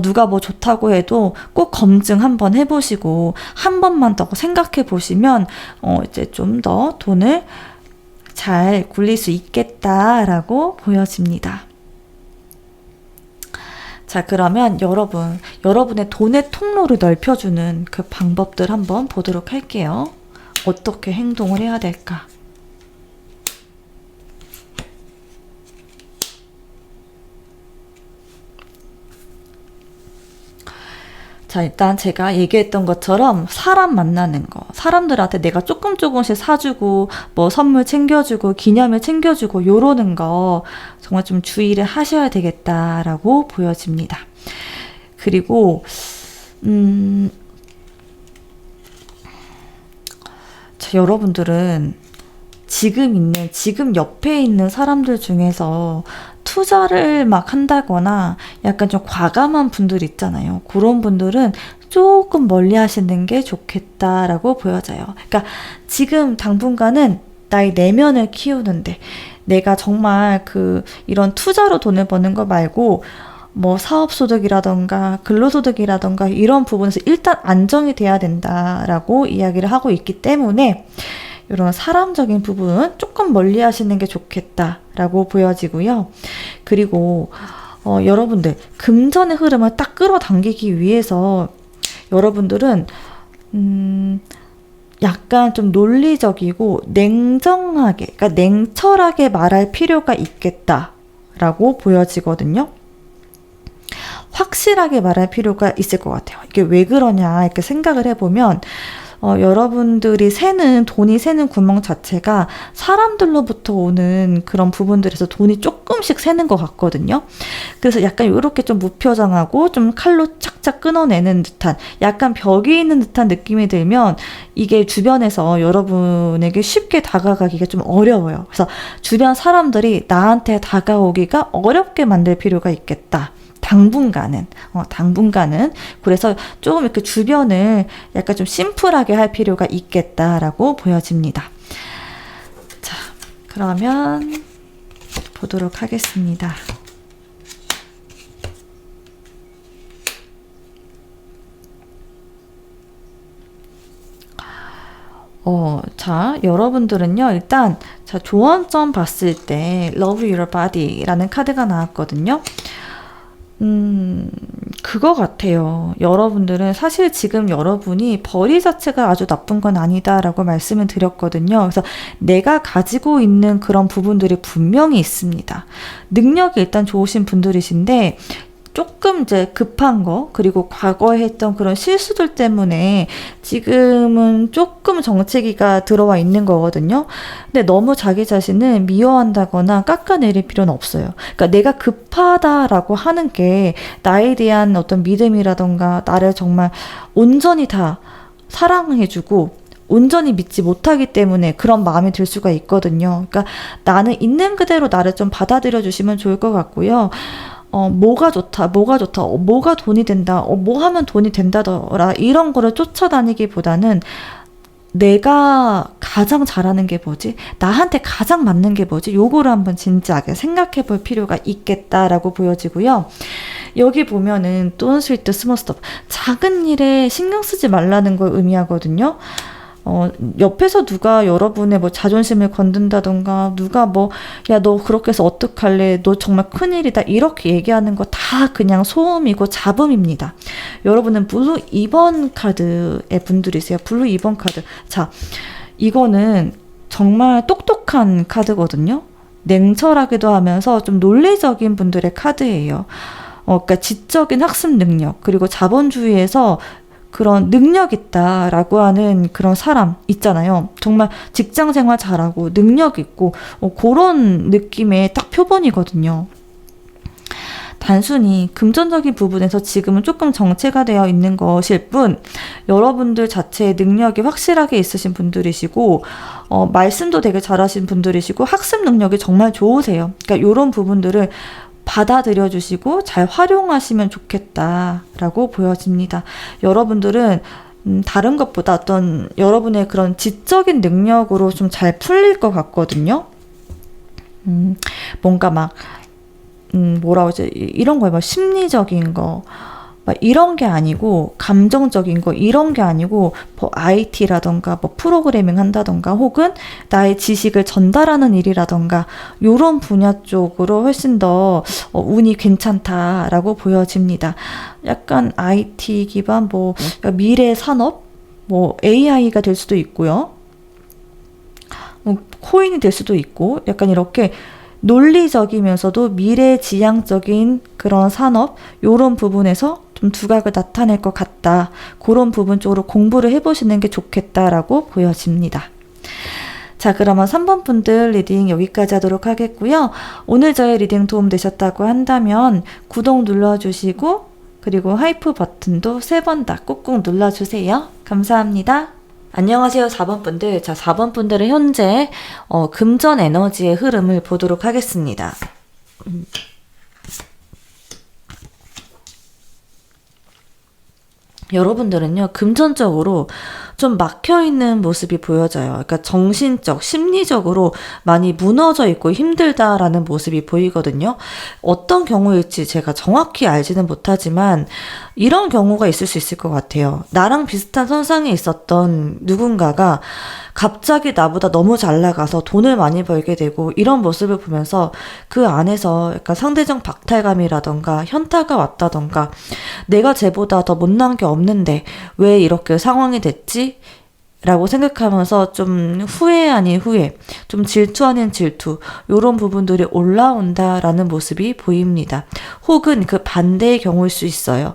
누가 뭐 좋다고 해도 꼭 검증 한번 해보시고 한 번만 더 생각해 보시면 이제 좀 더 돈을 잘 굴릴 수 있겠다라고 보여집니다. 자, 그러면 여러분의 돈의 통로를 넓혀주는 그 방법들 한번 보도록 할게요. 어떻게 행동을 해야 될까? 자, 일단 제가 얘기했던 것처럼 사람 만나는 거, 사람들한테 내가 조금씩 사주고 뭐 선물 챙겨주고 기념일 챙겨주고 요러는 거 정말 좀 주의를 하셔야 되겠다라고 보여집니다. 그리고 자, 여러분들은 지금 옆에 있는 사람들 중에서 투자를 막 한다거나 약간 좀 과감한 분들 있잖아요. 그런 분들은 조금 멀리 하시는 게 좋겠다라고 보여져요. 그러니까 지금 당분간은 나의 내면을 키우는데 내가 정말 이런 투자로 돈을 버는 거 말고 뭐 사업소득이라던가 근로소득이라던가 이런 부분에서 일단 안정이 돼야 된다라고 이야기를 하고 있기 때문에 이런 사람적인 부분 조금 멀리 하시는 게 좋겠다라고 보여지고요. 그리고 여러분들 금전의 흐름을 딱 끌어당기기 위해서 여러분들은 약간 좀 논리적이고 냉정하게, 그러니까 냉철하게 말할 필요가 있겠다라고 보여지거든요. 확실하게 말할 필요가 있을 것 같아요. 이게 왜 그러냐 이렇게 생각을 해보면 여러분들이 돈이 새는 구멍 자체가 사람들로부터 오는 그런 부분들에서 돈이 조금씩 새는 것 같거든요. 그래서 약간 이렇게 좀 무표정하고 좀 칼로 착착 끊어내는 듯한 약간 벽이 있는 듯한 느낌이 들면 이게 주변에서 여러분에게 쉽게 다가가기가 좀 어려워요. 그래서 주변 사람들이 나한테 다가오기가 어렵게 만들 필요가 있겠다. 당분간은 그래서 조금 이렇게 주변을 약간 좀 심플하게 할 필요가 있겠다라고 보여집니다. 자, 그러면 보도록 하겠습니다. 자, 여러분들은요, 일단, 자, 조언점 봤을 때, Love Your Body라는 카드가 나왔거든요. 그거 같아요. 여러분들은 사실 지금 여러분이 벌이 자체가 아주 나쁜 건 아니다라고 말씀을 드렸거든요. 그래서 내가 가지고 있는 그런 부분들이 분명히 있습니다. 능력이 일단 좋으신 분들이신데, 조금 이제 급한 거, 그리고 과거에 했던 그런 실수들 때문에 지금은 조금 정체기가 들어와 있는 거거든요. 근데 너무 자기 자신을 미워한다거나 깎아내릴 필요는 없어요. 그러니까 내가 급하다라고 하는 게 나에 대한 어떤 믿음이라던가 나를 정말 온전히 다 사랑해주고 온전히 믿지 못하기 때문에 그런 마음이 들 수가 있거든요. 그러니까 나는 있는 그대로 나를 좀 받아들여 주시면 좋을 것 같고요. 뭐가 좋다, 뭐가 돈이 된다, 뭐 하면 돈이 된다더라, 이런 거를 쫓아다니기보다는 내가 가장 잘하는 게 뭐지? 나한테 가장 맞는 게 뭐지? 요거를 한번 진지하게 생각해 볼 필요가 있겠다라고 보여지고요. 여기 보면은 Don't sweat small stuff. 작은 일에 신경 쓰지 말라는 걸 의미하거든요. 옆에서 누가 여러분의 뭐 자존심을 건든다던가, 누가 뭐, 야, 너 그렇게 해서 어떡할래? 너 정말 큰일이다. 이렇게 얘기하는 거 다 그냥 소음이고 잡음입니다. 여러분은 블루 2번 카드의 분들이세요. 블루 2번 카드. 자, 이거는 정말 똑똑한 카드거든요. 냉철하기도 하면서 좀 논리적인 분들의 카드예요. 그러니까 지적인 학습 능력, 그리고 자본주의에서 그런 능력 있다라고 하는 그런 사람 있잖아요. 정말 직장 생활 잘하고 능력 있고 그런 느낌의 딱 표본이거든요. 단순히 금전적인 부분에서 지금은 조금 정체가 되어 있는 것일 뿐, 여러분들 자체의 능력이 확실하게 있으신 분들이시고, 말씀도 되게 잘하신 분들이시고, 학습 능력이 정말 좋으세요. 그러니까 이런 부분들을 받아들여 주시고 잘 활용하시면 좋겠다라고 보여집니다. 여러분들은 다른 것보다 어떤 여러분의 그런 지적인 능력으로 좀 잘 풀릴 것 같거든요. 뭔가 막 뭐라고 하지? 이런 거예요. 막 심리적인 거, 막 이런 게 아니고, 감정적인 거, 이런 게 아니고, 뭐 IT라던가, 뭐 프로그래밍 한다던가, 혹은 나의 지식을 전달하는 일이라던가, 요런 분야 쪽으로 훨씬 더 운이 괜찮다라고 보여집니다. 약간 IT 기반, 뭐, 미래 산업? 뭐 AI가 될 수도 있고요. 코인이 될 수도 있고, 약간 이렇게 논리적이면서도 미래지향적인 그런 산업, 요런 부분에서 좀 두각을 나타낼 것 같다. 그런 부분 쪽으로 공부를 해보시는 게 좋겠다라고 보여집니다. 자, 그러면 3번 분들 리딩 여기까지 하도록 하겠고요. 오늘 저의 리딩 도움되셨다고 한다면 구독 눌러주시고, 그리고 하이프 버튼도 3번 다 꾹꾹 눌러주세요. 감사합니다. 안녕하세요, 4번 분들. 자, 4번 분들은 현재 금전 에너지의 흐름을 보도록 하겠습니다. 여러분들은요, 금전적으로 좀 막혀있는 모습이 보여져요. 그러니까 정신적, 심리적으로 많이 무너져 있고 힘들다라는 모습이 보이거든요. 어떤 경우일지 제가 정확히 알지는 못하지만 이런 경우가 있을 수 있을 것 같아요. 나랑 비슷한 선상에 있었던 누군가가 갑자기 나보다 너무 잘 나가서 돈을 많이 벌게 되고, 이런 모습을 보면서 그 안에서 약간 상대적 박탈감이라던가 현타가 왔다던가, 내가 쟤보다 더 못난 게 없는데 왜 이렇게 상황이 됐지? 라고 생각하면서 좀 후회 아닌 후회, 좀 질투 아닌 질투, 요런 부분들이 올라온다라는 모습이 보입니다. 혹은 그 반대의 경우일 수 있어요.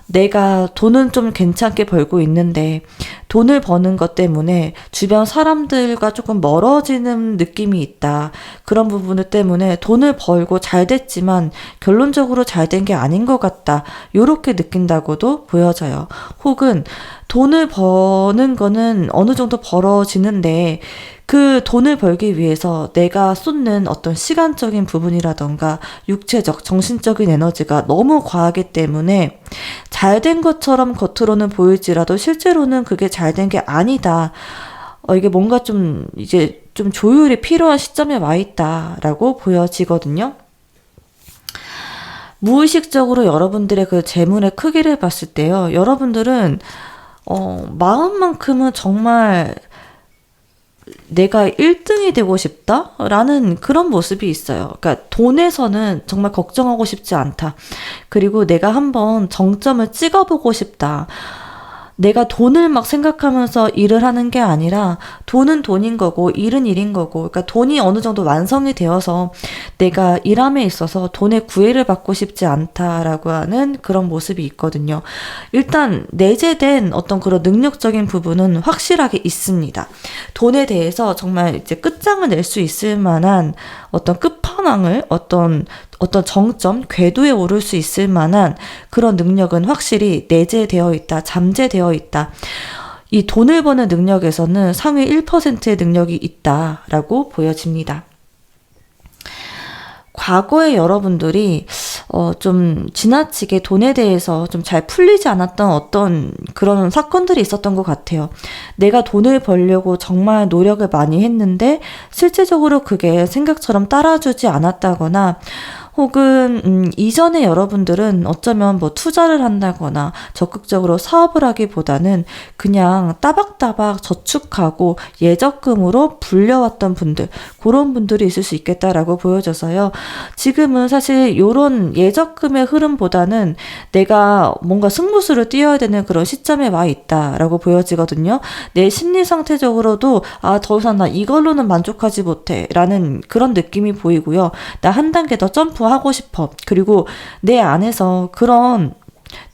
내가 돈은 좀 괜찮게 벌고 있는데 돈을 버는 것 때문에 주변 사람들과 조금 멀어지는 느낌이 있다. 그런 부분 때문에 돈을 벌고 잘 됐지만 결론적으로 잘 된 게 아닌 것 같다. 요렇게 느낀다고도 보여져요. 혹은 돈을 버는 거는 어느 정도 벌어지는데 그 돈을 벌기 위해서 내가 쏟는 어떤 시간적인 부분이라던가 육체적, 정신적인 에너지가 너무 과하기 때문에 잘된 것처럼 겉으로는 보일지라도 실제로는 그게 잘된 게 아니다. 이게 뭔가 좀 이제 좀 조율이 필요한 시점에 와 있다라고 보여지거든요. 무의식적으로 여러분들의 그 재물의 크기를 봤을 때요. 여러분들은 마음만큼은 정말 내가 1등이 되고 싶다라는 그런 모습이 있어요. 그러니까 돈에서는 정말 걱정하고 싶지 않다. 그리고 내가 한번 정점을 찍어보고 싶다. 내가 돈을 막 생각하면서 일을 하는 게 아니라 돈은 돈인 거고 일은 일인 거고, 그러니까 돈이 어느 정도 완성이 되어서 내가 일함에 있어서 돈의 구애를 받고 싶지 않다라고 하는 그런 모습이 있거든요. 일단 내재된 어떤 그런 능력적인 부분은 확실하게 있습니다. 돈에 대해서 정말 이제 끝장을 낼 수 있을 만한 어떤 끝판왕을 어떤 정점, 궤도에 오를 수 있을 만한 그런 능력은 확실히 내재되어 있다, 잠재되어 있다. 이 돈을 버는 능력에서는 상위 1%의 능력이 있다라고 보여집니다. 과거에 여러분들이 좀 지나치게 돈에 대해서 좀 잘 풀리지 않았던 어떤 그런 사건들이 있었던 것 같아요. 내가 돈을 벌려고 정말 노력을 많이 했는데 실제적으로 그게 생각처럼 따라주지 않았다거나 혹은 이전에 여러분들은 어쩌면 뭐 투자를 한다거나 적극적으로 사업을 하기보다는 그냥 따박따박 저축하고 예적금으로 불려왔던 분들, 그런 분들이 있을 수 있겠다라고 보여져서요. 지금은 사실 이런 예적금의 흐름보다는 내가 뭔가 승부수를 띄어야 되는 그런 시점에 와 있다라고 보여지거든요. 내 심리 상태적으로도 더 이상 나 이걸로는 만족하지 못해 라는 그런 느낌이 보이고요. 나 한 단계 더 점프하고 싶어. 그리고 내 안에서 그런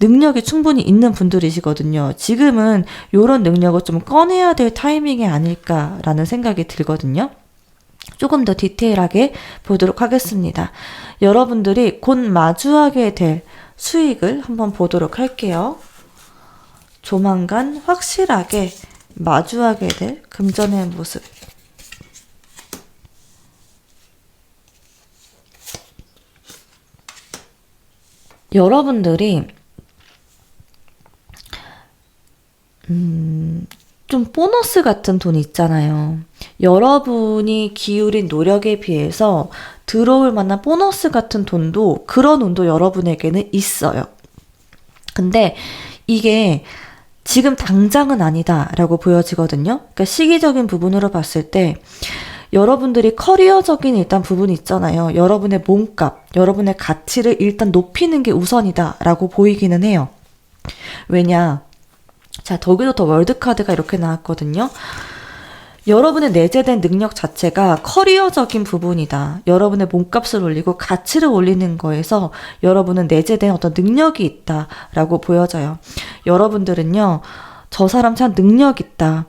능력이 충분히 있는 분들이시거든요. 지금은 이런 능력을 좀 꺼내야 될 타이밍이 아닐까라는 생각이 들거든요. 조금 더 디테일하게 보도록 하겠습니다. 여러분들이 곧 마주하게 될 수익을 한번 보도록 할게요. 조만간 확실하게 마주하게 될 금전의 모습. 여러분들이 좀 보너스 같은 돈 있잖아요. 여러분이 기울인 노력에 비해서 들어올 만한 보너스 같은 돈도, 그런 운도 여러분에게는 있어요. 근데 이게 지금 당장은 아니다라고 보여지거든요. 그러니까 시기적인 부분으로 봤을 때 여러분들이 커리어적인 일단 부분이 있잖아요. 여러분의 몸값, 여러분의 가치를 일단 높이는 게 우선이다라고 보이기는 해요. 왜냐? 자, 더기도 더 월드카드가 이렇게 나왔거든요. 여러분의 내재된 능력 자체가 커리어적인 부분이다. 여러분의 몸값을 올리고 가치를 올리는 거에서 여러분은 내재된 어떤 능력이 있다라고 보여져요. 여러분들은요, 저 사람 참 능력 있다.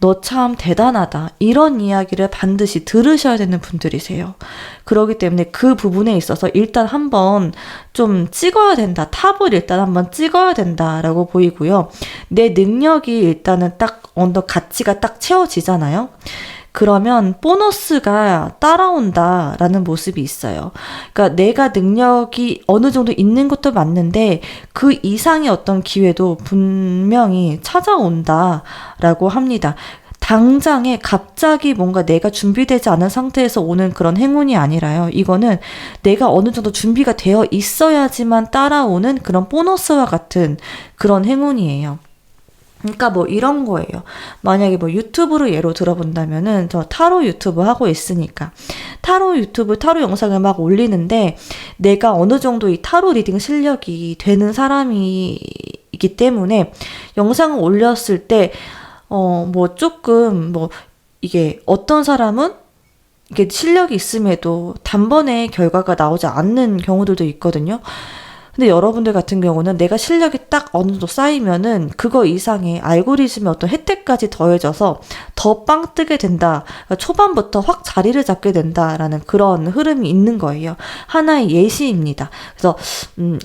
너 참 대단하다. 이런 이야기를 반드시 들으셔야 되는 분들이세요. 그렇기 때문에 그 부분에 있어서 일단 한번 좀 찍어야 된다. 탑을 일단 한번 찍어야 된다라고 보이고요. 내 능력이 일단은 딱 어느 가치가 딱 채워지잖아요. 그러면 보너스가 따라온다라는 모습이 있어요. 그러니까 내가 능력이 어느 정도 있는 것도 맞는데 그 이상의 어떤 기회도 분명히 찾아온다라고 합니다. 당장에 갑자기 뭔가 내가 준비되지 않은 상태에서 오는 그런 행운이 아니라요. 이거는 내가 어느 정도 준비가 되어 있어야지만 따라오는 그런 보너스와 같은 그런 행운이에요. 그러니까 뭐 이런 거예요. 만약에 뭐 유튜브로 예로 들어본다면은 저 타로 유튜브 하고 있으니까 타로 유튜브 타로 영상을 막 올리는데 내가 어느 정도 이 타로 리딩 실력이 되는 사람이기 때문에 영상을 올렸을 때 뭐 조금 뭐 이게 어떤 사람은 이게 실력이 있음에도 단번에 결과가 나오지 않는 경우들도 있거든요. 근데 여러분들 같은 경우는 내가 실력이 딱 어느 정도 쌓이면은 그거 이상의 알고리즘의 어떤 혜택까지 더해져서 더 빵 뜨게 된다. 그러니까 초반부터 확 자리를 잡게 된다라는 그런 흐름이 있는 거예요. 하나의 예시입니다. 그래서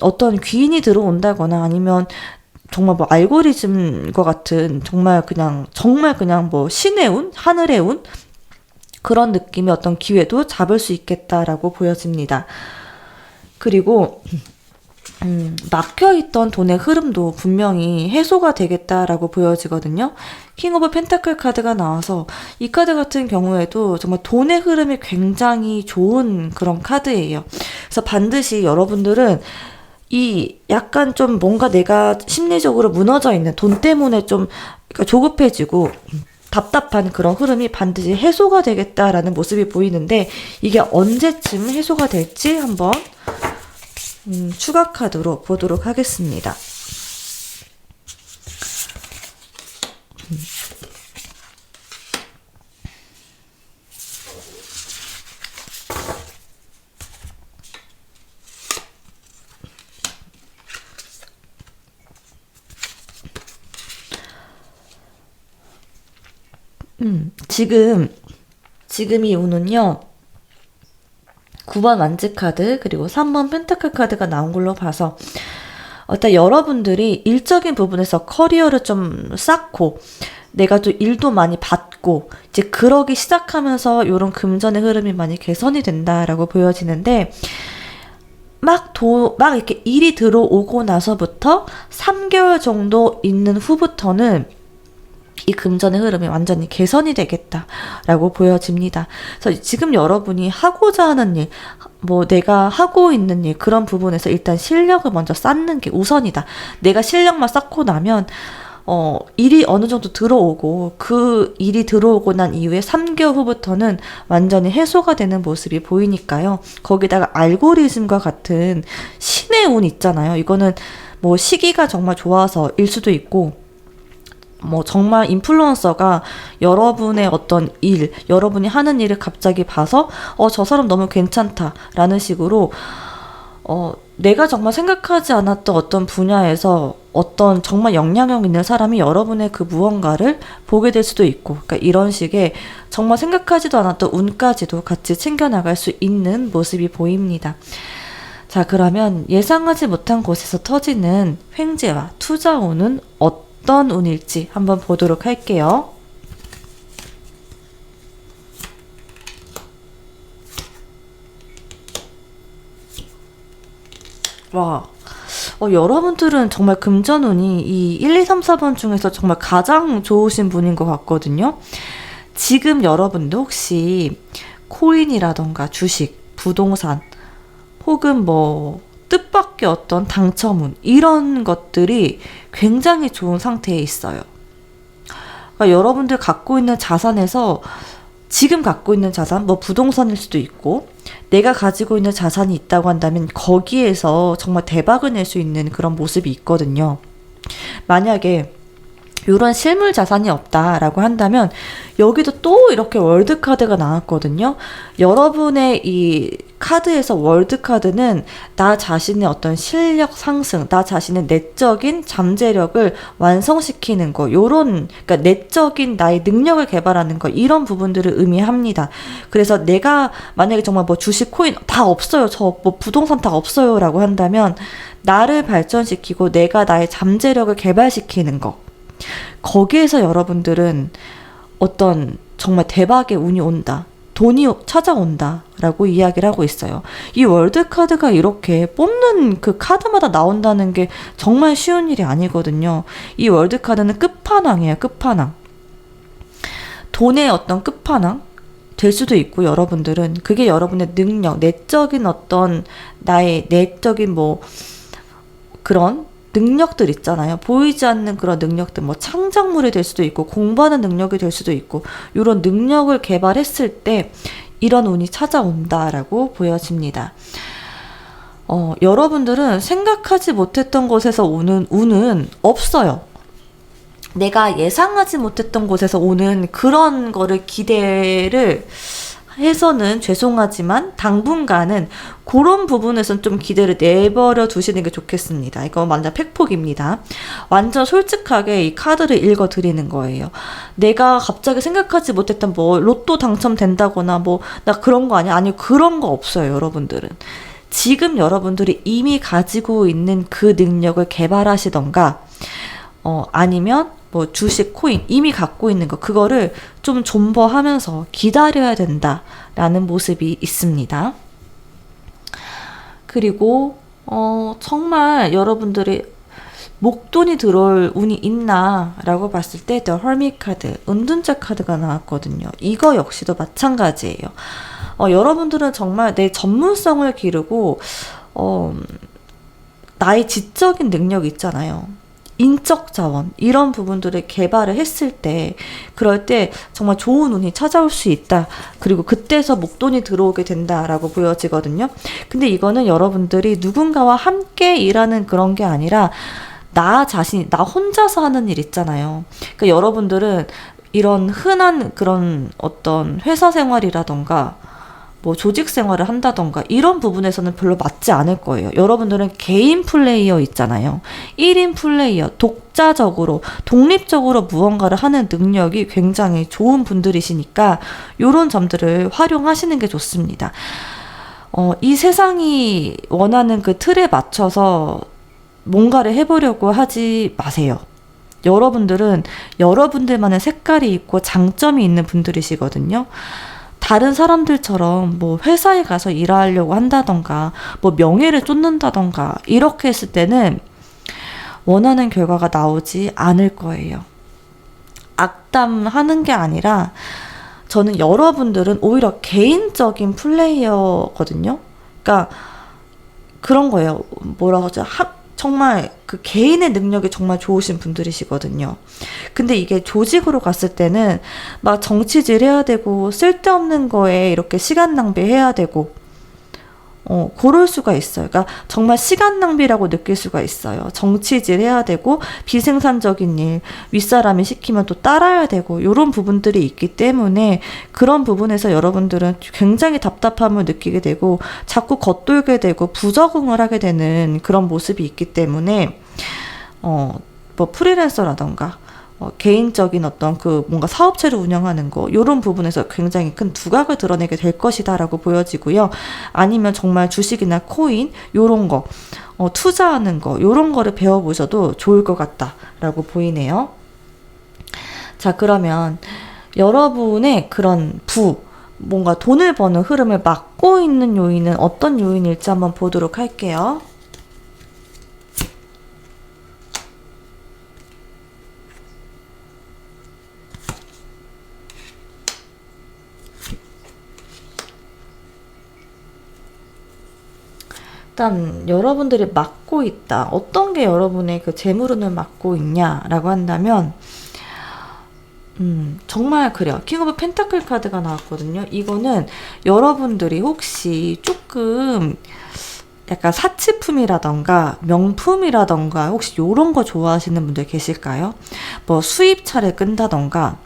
어떤 귀인이 들어온다거나 아니면 정말 뭐 알고리즘과 같은 정말 그냥 뭐 신의 운, 하늘의 운 그런 느낌의 어떤 기회도 잡을 수 있겠다라고 보여집니다. 그리고 막혀있던 돈의 흐름도 분명히 해소가 되겠다라고 보여지거든요. 킹 오브 펜타클 카드가 나와서 이 카드 같은 경우에도 정말 돈의 흐름이 굉장히 좋은 그런 카드예요. 그래서 반드시 여러분들은 이 약간 좀 뭔가 내가 심리적으로 무너져 있는 돈 때문에 좀 조급해지고 답답한 그런 흐름이 반드시 해소가 되겠다라는 모습이 보이는데 이게 언제쯤 해소가 될지 한번 추가 카드로 보도록 하겠습니다. 지금 이 운은요. 9번 완즈 카드 그리고 3번 펜타클 카드가 나온 걸로 봐서 일단 여러분들이 일적인 부분에서 커리어를 좀 쌓고 내가 좀 일도 많이 받고 이제 그러기 시작하면서 이런 금전의 흐름이 많이 개선이 된다라고 보여지는데 막 이렇게 일이 들어오고 나서부터 3개월 정도 있는 후부터는 이 금전의 흐름이 완전히 개선이 되겠다라고 보여집니다. 그래서 지금 여러분이 하고자 하는 일, 뭐 내가 하고 있는 일, 그런 부분에서 일단 실력을 먼저 쌓는 게 우선이다. 내가 실력만 쌓고 나면 일이 어느 정도 들어오고, 그 일이 들어오고 난 이후에 3개월 후부터는 완전히 해소가 되는 모습이 보이니까요. 거기다가 알고리즘과 같은 신의 운 있잖아요. 이거는 뭐 시기가 정말 좋아서일 수도 있고, 뭐 정말 인플루언서가 여러분의 어떤 일, 여러분이 하는 일을 갑자기 봐서 저 사람 너무 괜찮다라는 식으로 내가 정말 생각하지 않았던 어떤 분야에서 어떤 정말 영향력 있는 사람이 여러분의 그 무언가를 보게 될 수도 있고, 그러니까 이런 식의 정말 생각하지도 않았던 운까지도 같이 챙겨나갈 수 있는 모습이 보입니다. 자, 그러면 예상하지 못한 곳에서 터지는 횡재와 투자운은 어떤 운일지 한번 보도록 할게요. 와, 여러분들은 정말 금전운이 이 1, 2, 3, 4번 중에서 정말 가장 좋으신 분인 것 같거든요. 지금 여러분도 혹시 코인이라던가 주식, 부동산, 혹은 뭐 뜻밖의 어떤 당첨운, 이런 것들이 굉장히 좋은 상태에 있어요. 그러니까 여러분들 갖고 있는 자산에서 지금 갖고 있는 자산, 뭐 부동산일 수도 있고, 내가 가지고 있는 자산이 있다고 한다면 거기에서 정말 대박을 낼 수 있는 그런 모습이 있거든요. 만약에 이런 실물 자산이 없다라고 한다면 여기도 또 이렇게 월드카드가 나왔거든요. 여러분의 이 카드에서 월드카드는 나 자신의 어떤 실력 상승, 나 자신의 내적인 잠재력을 완성시키는 거, 요런, 그러니까 내적인 나의 능력을 개발하는 거, 이런 부분들을 의미합니다. 그래서 내가 만약에 정말 뭐 주식, 코인 다 없어요, 저 뭐 부동산 다 없어요 라고 한다면 나를 발전시키고 내가 나의 잠재력을 개발시키는 거, 거기에서 여러분들은 어떤 정말 대박의 운이 온다, 돈이 찾아온다 라고 이야기를 하고 있어요. 이 월드카드가 이렇게 뽑는 그 카드마다 나온다는 게 정말 쉬운 일이 아니거든요. 이 월드카드는 끝판왕이에요. 끝판왕. 돈의 어떤 끝판왕 될 수도 있고, 여러분들은 그게 여러분의 능력, 내적인 어떤 나의 내적인 뭐 그런 능력들 있잖아요. 보이지 않는 그런 능력들, 뭐 창작물이 될 수도 있고 공부하는 능력이 될 수도 있고, 이런 능력을 개발했을 때 이런 운이 찾아온다라고 보여집니다. 여러분들은 생각하지 못했던 곳에서 오는 운은 없어요. 내가 예상하지 못했던 곳에서 오는 그런 거를 기대를 해서는 죄송하지만 당분간은 그런 부분에서는 좀 기대를 내버려 두시는 게 좋겠습니다. 이거 완전 팩폭입니다. 완전 솔직하게 이 카드를 읽어 드리는 거예요. 내가 갑자기 생각하지 못했던 뭐 로또 당첨된다거나 뭐 나 그런 거 아니야? 아니, 그런 거 없어요, 여러분들은. 지금 여러분들이 이미 가지고 있는 그 능력을 개발하시던가, 아니면 뭐 주식, 코인 이미 갖고 있는 거, 그거를 좀 존버하면서 기다려야 된다라는 모습이 있습니다. 그리고 정말 여러분들이 목돈이 들어올 운이 있나 라고 봤을 때 The Hermit 카드, 은둔자 카드가 나왔거든요. 이거 역시도 마찬가지예요. 여러분들은 정말 내 전문성을 기르고 나의 지적인 능력이 있잖아요. 인적 자원, 이런 부분들을 개발을 했을 때, 그럴 때 정말 좋은 운이 찾아올 수 있다. 그리고 그때서 목돈이 들어오게 된다라고 보여지거든요. 근데 이거는 여러분들이 누군가와 함께 일하는 그런 게 아니라 나 자신, 나 혼자서 하는 일 있잖아요. 그러니까 여러분들은 이런 흔한 그런 어떤 회사 생활이라던가 뭐 조직 생활을 한다던가 이런 부분에서는 별로 맞지 않을 거예요. 여러분들은 개인 플레이어 있잖아요. 1인 플레이어, 독자적으로, 독립적으로 무언가를 하는 능력이 굉장히 좋은 분들이시니까 이런 점들을 활용하시는 게 좋습니다. 이 세상이 원하는 그 틀에 맞춰서 뭔가를 해보려고 하지 마세요. 여러분들은 여러분들만의 색깔이 있고 장점이 있는 분들이시거든요. 다른 사람들처럼 뭐 회사에 가서 일하려고 한다던가 뭐 명예를 쫓는다던가 이렇게 했을 때는 원하는 결과가 나오지 않을 거예요. 악담하는 게 아니라 저는 여러분들은 오히려 개인적인 플레이어거든요. 그러니까 그런 거예요. 뭐라고 하죠? 정말 그 개인의 능력이 정말 좋으신 분들이시거든요. 근데 이게 조직으로 갔을 때는 막 정치질 해야 되고 쓸데없는 거에 이렇게 시간 낭비해야 되고 그럴 수가 있어요. 그러니까 정말 시간 낭비라고 느낄 수가 있어요. 정치질 해야 되고 비생산적인 일, 윗사람이 시키면 또 따라야 되고 이런 부분들이 있기 때문에 그런 부분에서 여러분들은 굉장히 답답함을 느끼게 되고 자꾸 겉돌게 되고 부적응을 하게 되는 그런 모습이 있기 때문에 뭐 프리랜서라던가 개인적인 어떤 그 뭔가 사업체를 운영하는 거 이런 부분에서 굉장히 큰 두각을 드러내게 될 것이다라고 보여지고요. 아니면 정말 주식이나 코인 요런 거 투자하는 거 요런 거를 배워보셔도 좋을 것 같다라고 보이네요. 자, 그러면 여러분의 그런 뭔가 돈을 버는 흐름을 막고 있는 요인은 어떤 요인일지 한번 보도록 할게요. 일단 여러분들이 막고 있다. 어떤 게 여러분의 그 재물운을 막고 있냐라고 한다면 정말 그래요. 킹 오브 펜타클 카드가 나왔거든요. 이거는 여러분들이 혹시 조금 약간 사치품이라던가 명품이라던가 혹시 요런 거 좋아하시는 분들 계실까요? 뭐 수입차를 끈다던가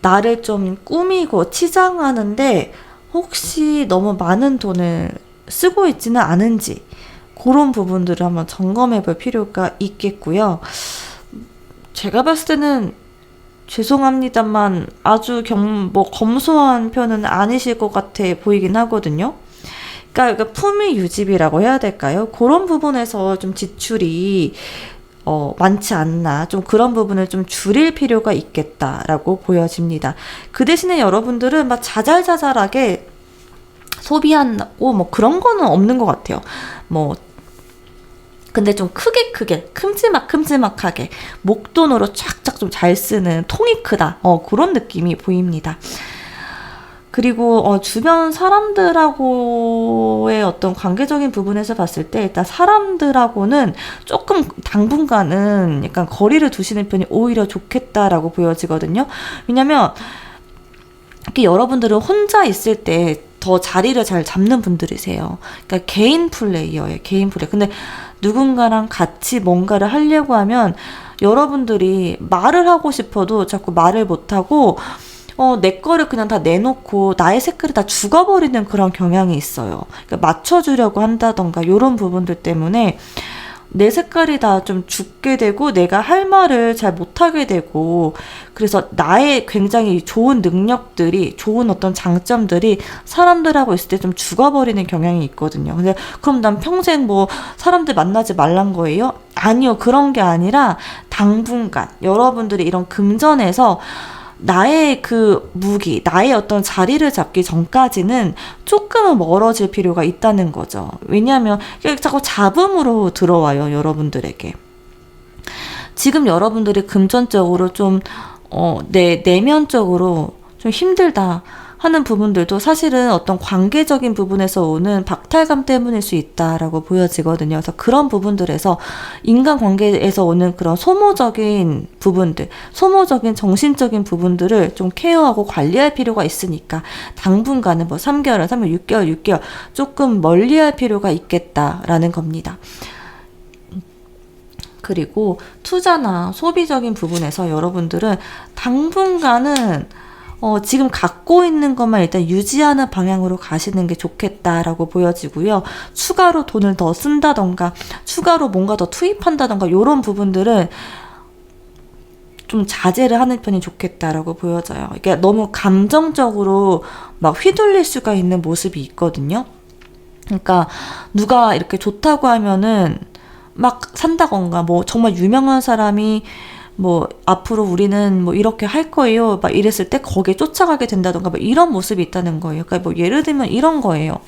나를 좀 꾸미고 치장하는데 혹시 너무 많은 돈을 쓰고 있지는 않은지 그런 부분들을 한번 점검해 볼 필요가 있겠고요. 제가 봤을 때는 죄송합니다만 아주 검소한 편은 아니실 것 같아 보이긴 하거든요. 그러니까 품위 유지비라고 해야 될까요? 그런 부분에서 좀 지출이 많지 않나, 좀 그런 부분을 좀 줄일 필요가 있겠다라고 보여집니다. 그 대신에 여러분들은 막 자잘자잘하게 소비하고 뭐 그런 거는 없는 것 같아요. 뭐 근데 좀 크게 큼지막하게 목돈으로 쫙쫙 좀 잘 쓰는 통이 크다. 그런 느낌이 보입니다. 그리고 주변 사람들하고의 어떤 관계적인 부분에서 봤을 때 일단 사람들하고는 조금 당분간은 약간 거리를 두시는 편이 오히려 좋겠다라고 보여지거든요. 왜냐면 이렇게 여러분들은 혼자 있을 때 더 자리를 잘 잡는 분들이세요. 그러니까 개인 플레이어예요. 개인 플레이. 근데 누군가랑 같이 뭔가를 하려고 하면 여러분들이 말을 하고 싶어도 자꾸 말을 못하고 내 거를 그냥 다 내놓고 나의 색깔을 다 죽어버리는 그런 경향이 있어요. 그러니까 맞춰주려고 한다던가 이런 부분들 때문에 내 색깔이 다 좀 죽게 되고 내가 할 말을 잘 못하게 되고 그래서 나의 굉장히 좋은 능력들이 좋은 어떤 장점들이 사람들하고 있을 때 좀 죽어버리는 경향이 있거든요. 근데 그럼 난 평생 뭐 사람들 만나지 말란 거예요? 아니요. 그런 게 아니라 당분간 여러분들이 이런 금전에서 나의 그 무기, 나의 어떤 자리를 잡기 전까지는 조금은 멀어질 필요가 있다는 거죠. 왜냐하면 자꾸 잡음으로 들어와요, 여러분들에게. 지금 여러분들이 금전적으로 좀, 내면적으로 좀 힘들다 하는 부분들도 사실은 어떤 관계적인 부분에서 오는 박탈감 때문일 수 있다라고 보여지거든요. 그래서 그런 부분들에서 인간관계에서 오는 그런 소모적인 부분들, 소모적인 정신적인 부분들을 좀 케어하고 관리할 필요가 있으니까 당분간은 뭐 3개월, 6개월 조금 멀리할 필요가 있겠다라는 겁니다. 그리고 투자나 소비적인 부분에서 여러분들은 당분간은 지금 갖고 있는 것만 일단 유지하는 방향으로 가시는 게 좋겠다라고 보여지고요. 추가로 돈을 더 쓴다던가 추가로 뭔가 더 투입한다던가 이런 부분들은 좀 자제를 하는 편이 좋겠다라고 보여져요. 이게 너무 감정적으로 막 휘둘릴 수가 있는 모습이 있거든요. 그러니까 누가 이렇게 좋다고 하면은 막 산다던가 뭐 정말 유명한 사람이 뭐 앞으로 우리는 뭐 이렇게 할 거예요 막 이랬을 때 거기에 쫓아가게 된다던가 뭐 이런 모습이 있다는 거예요. 그러니까 뭐 예를 들면 이런 거예요.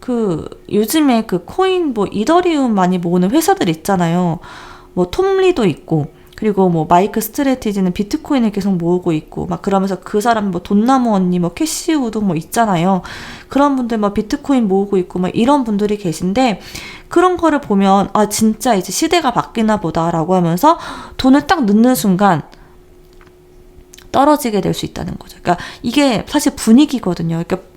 그 요즘에 그 코인 뭐 이더리움 많이 모으는 회사들 있잖아요. 뭐 톰리도 있고, 그리고 뭐 마이크 스트래티지는 비트코인을 계속 모으고 있고 막 그러면서 그 사람 뭐 돈나무 언니 뭐 캐시우도 뭐 있잖아요. 그런 분들 뭐 비트코인 모으고 있고 막 이런 분들이 계신데, 그런 거를 보면 아 진짜 이제 시대가 바뀌나 보다라고 하면서 돈을 딱 넣는 순간 떨어지게 될 수 있다는 거죠. 그러니까 이게 사실 분위기거든요. 그러니까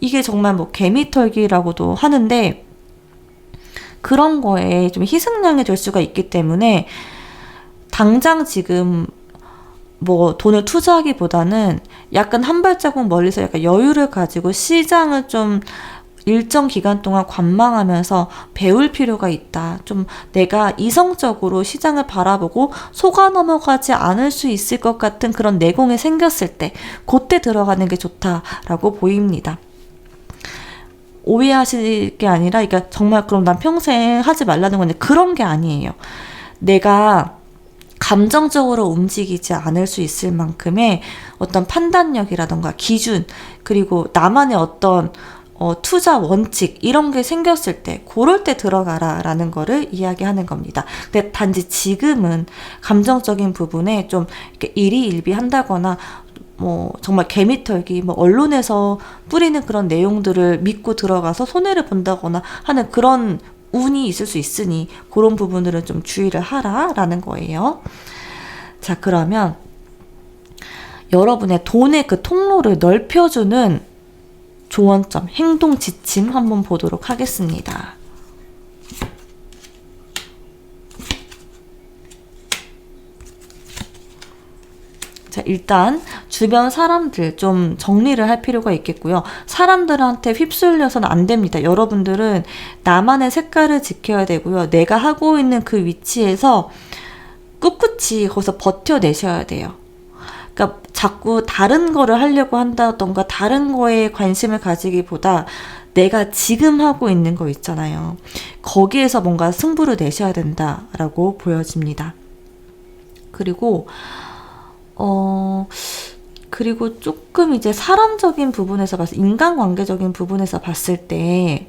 이게 정말 뭐 개미털기라고도 하는데, 그런 거에 좀 희생양이 될 수가 있기 때문에 당장 지금 뭐 돈을 투자하기보다는 약간 한 발자국 멀리서 약간 여유를 가지고 시장을 좀 일정 기간 동안 관망하면서 배울 필요가 있다. 좀 내가 이성적으로 시장을 바라보고 속아 넘어가지 않을 수 있을 것 같은 그런 내공이 생겼을 때 그때 들어가는 게 좋다라고 보입니다. 오해하실 게 아니라, 그러니까 정말 그럼 난 평생 하지 말라는 건데 그런 게 아니에요. 내가 감정적으로 움직이지 않을 수 있을 만큼의 어떤 판단력이라던가 기준, 그리고 나만의 어떤 투자 원칙 이런 게 생겼을 때 그럴 때 들어가라 라는 거를 이야기하는 겁니다. 근데 단지 지금은 감정적인 부분에 좀 이렇게 일희일비한다거나 뭐 정말 개미털기, 뭐 언론에서 뿌리는 그런 내용들을 믿고 들어가서 손해를 본다거나 하는 그런 운이 있을 수 있으니 그런 부분들은 좀 주의를 하라라는 거예요. 자, 그러면 여러분의 돈의 그 통로를 넓혀주는 조언점, 행동 지침 한번 보도록 하겠습니다. 자, 일단 주변 사람들 좀 정리를 할 필요가 있겠고요. 사람들한테 휩쓸려서는 안 됩니다. 여러분들은 나만의 색깔을 지켜야 되고요. 내가 하고 있는 그 위치에서 꿋꿋이 거기서 버텨내셔야 돼요. 그러니까 자꾸 다른 거를 하려고 한다던가 다른 거에 관심을 가지기보다 내가 지금 하고 있는 거 있잖아요. 거기에서 뭔가 승부를 내셔야 된다라고 보여집니다. 그리고 조금 이제 사람적인 부분에서 인간관계적인 부분에서 봤을 때,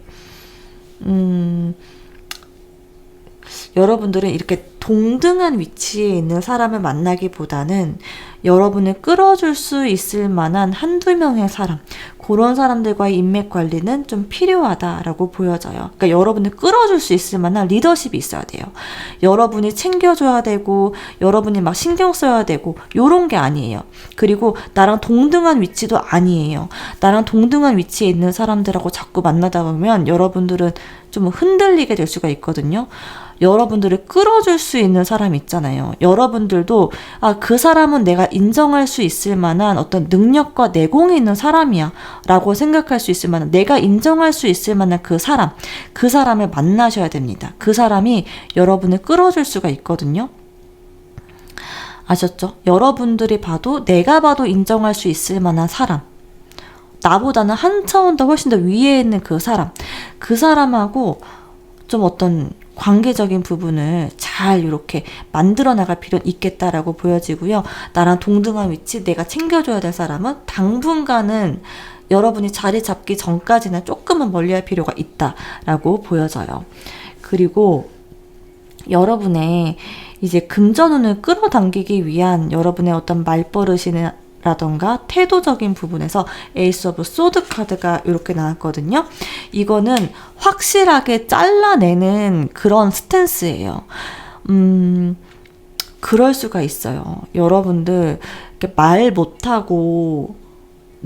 여러분들은 이렇게 동등한 위치에 있는 사람을 만나기보다는 여러분을 끌어줄 수 있을 만한 한두 명의 사람, 그런 사람들과의 인맥 관리는 좀 필요하다라고 보여져요. 그러니까 여러분을 끌어줄 수 있을 만한 리더십이 있어야 돼요. 여러분이 챙겨줘야 되고 여러분이 막 신경 써야 되고 요런 게 아니에요. 그리고 나랑 동등한 위치도 아니에요. 나랑 동등한 위치에 있는 사람들하고 자꾸 만나다 보면 여러분들은 좀 흔들리게 될 수가 있거든요. 여러분들을 끌어줄 수 있는 사람 있잖아요. 여러분들도 그 사람은 내가 인정할 수 있을 만한 어떤 능력과 내공이 있는 사람이야 라고 생각할 수 있을 만한, 내가 인정할 수 있을 만한 그 사람을 만나셔야 됩니다. 그 사람이 여러분을 끌어줄 수가 있거든요. 아셨죠? 여러분들이 봐도 내가 봐도 인정할 수 있을 만한 사람, 나보다는 한 차원 더 훨씬 더 위에 있는 그 사람하고 좀 어떤 관계적인 부분을 잘 이렇게 만들어 나갈 필요는 있겠다라고 보여지고요. 나랑 동등한 위치, 내가 챙겨줘야 될 사람은 당분간은 여러분이 자리 잡기 전까지는 조금은 멀리할 필요가 있다라고 보여져요. 그리고 여러분의 이제 금전운을 끌어당기기 위한 여러분의 어떤 말버릇이나 라던가 태도적인 부분에서 에이스 오브 소드 카드가 이렇게 나왔거든요. 이거는 확실하게 잘라내는 그런 스탠스예요. 그럴 수가 있어요. 여러분들 말 못하고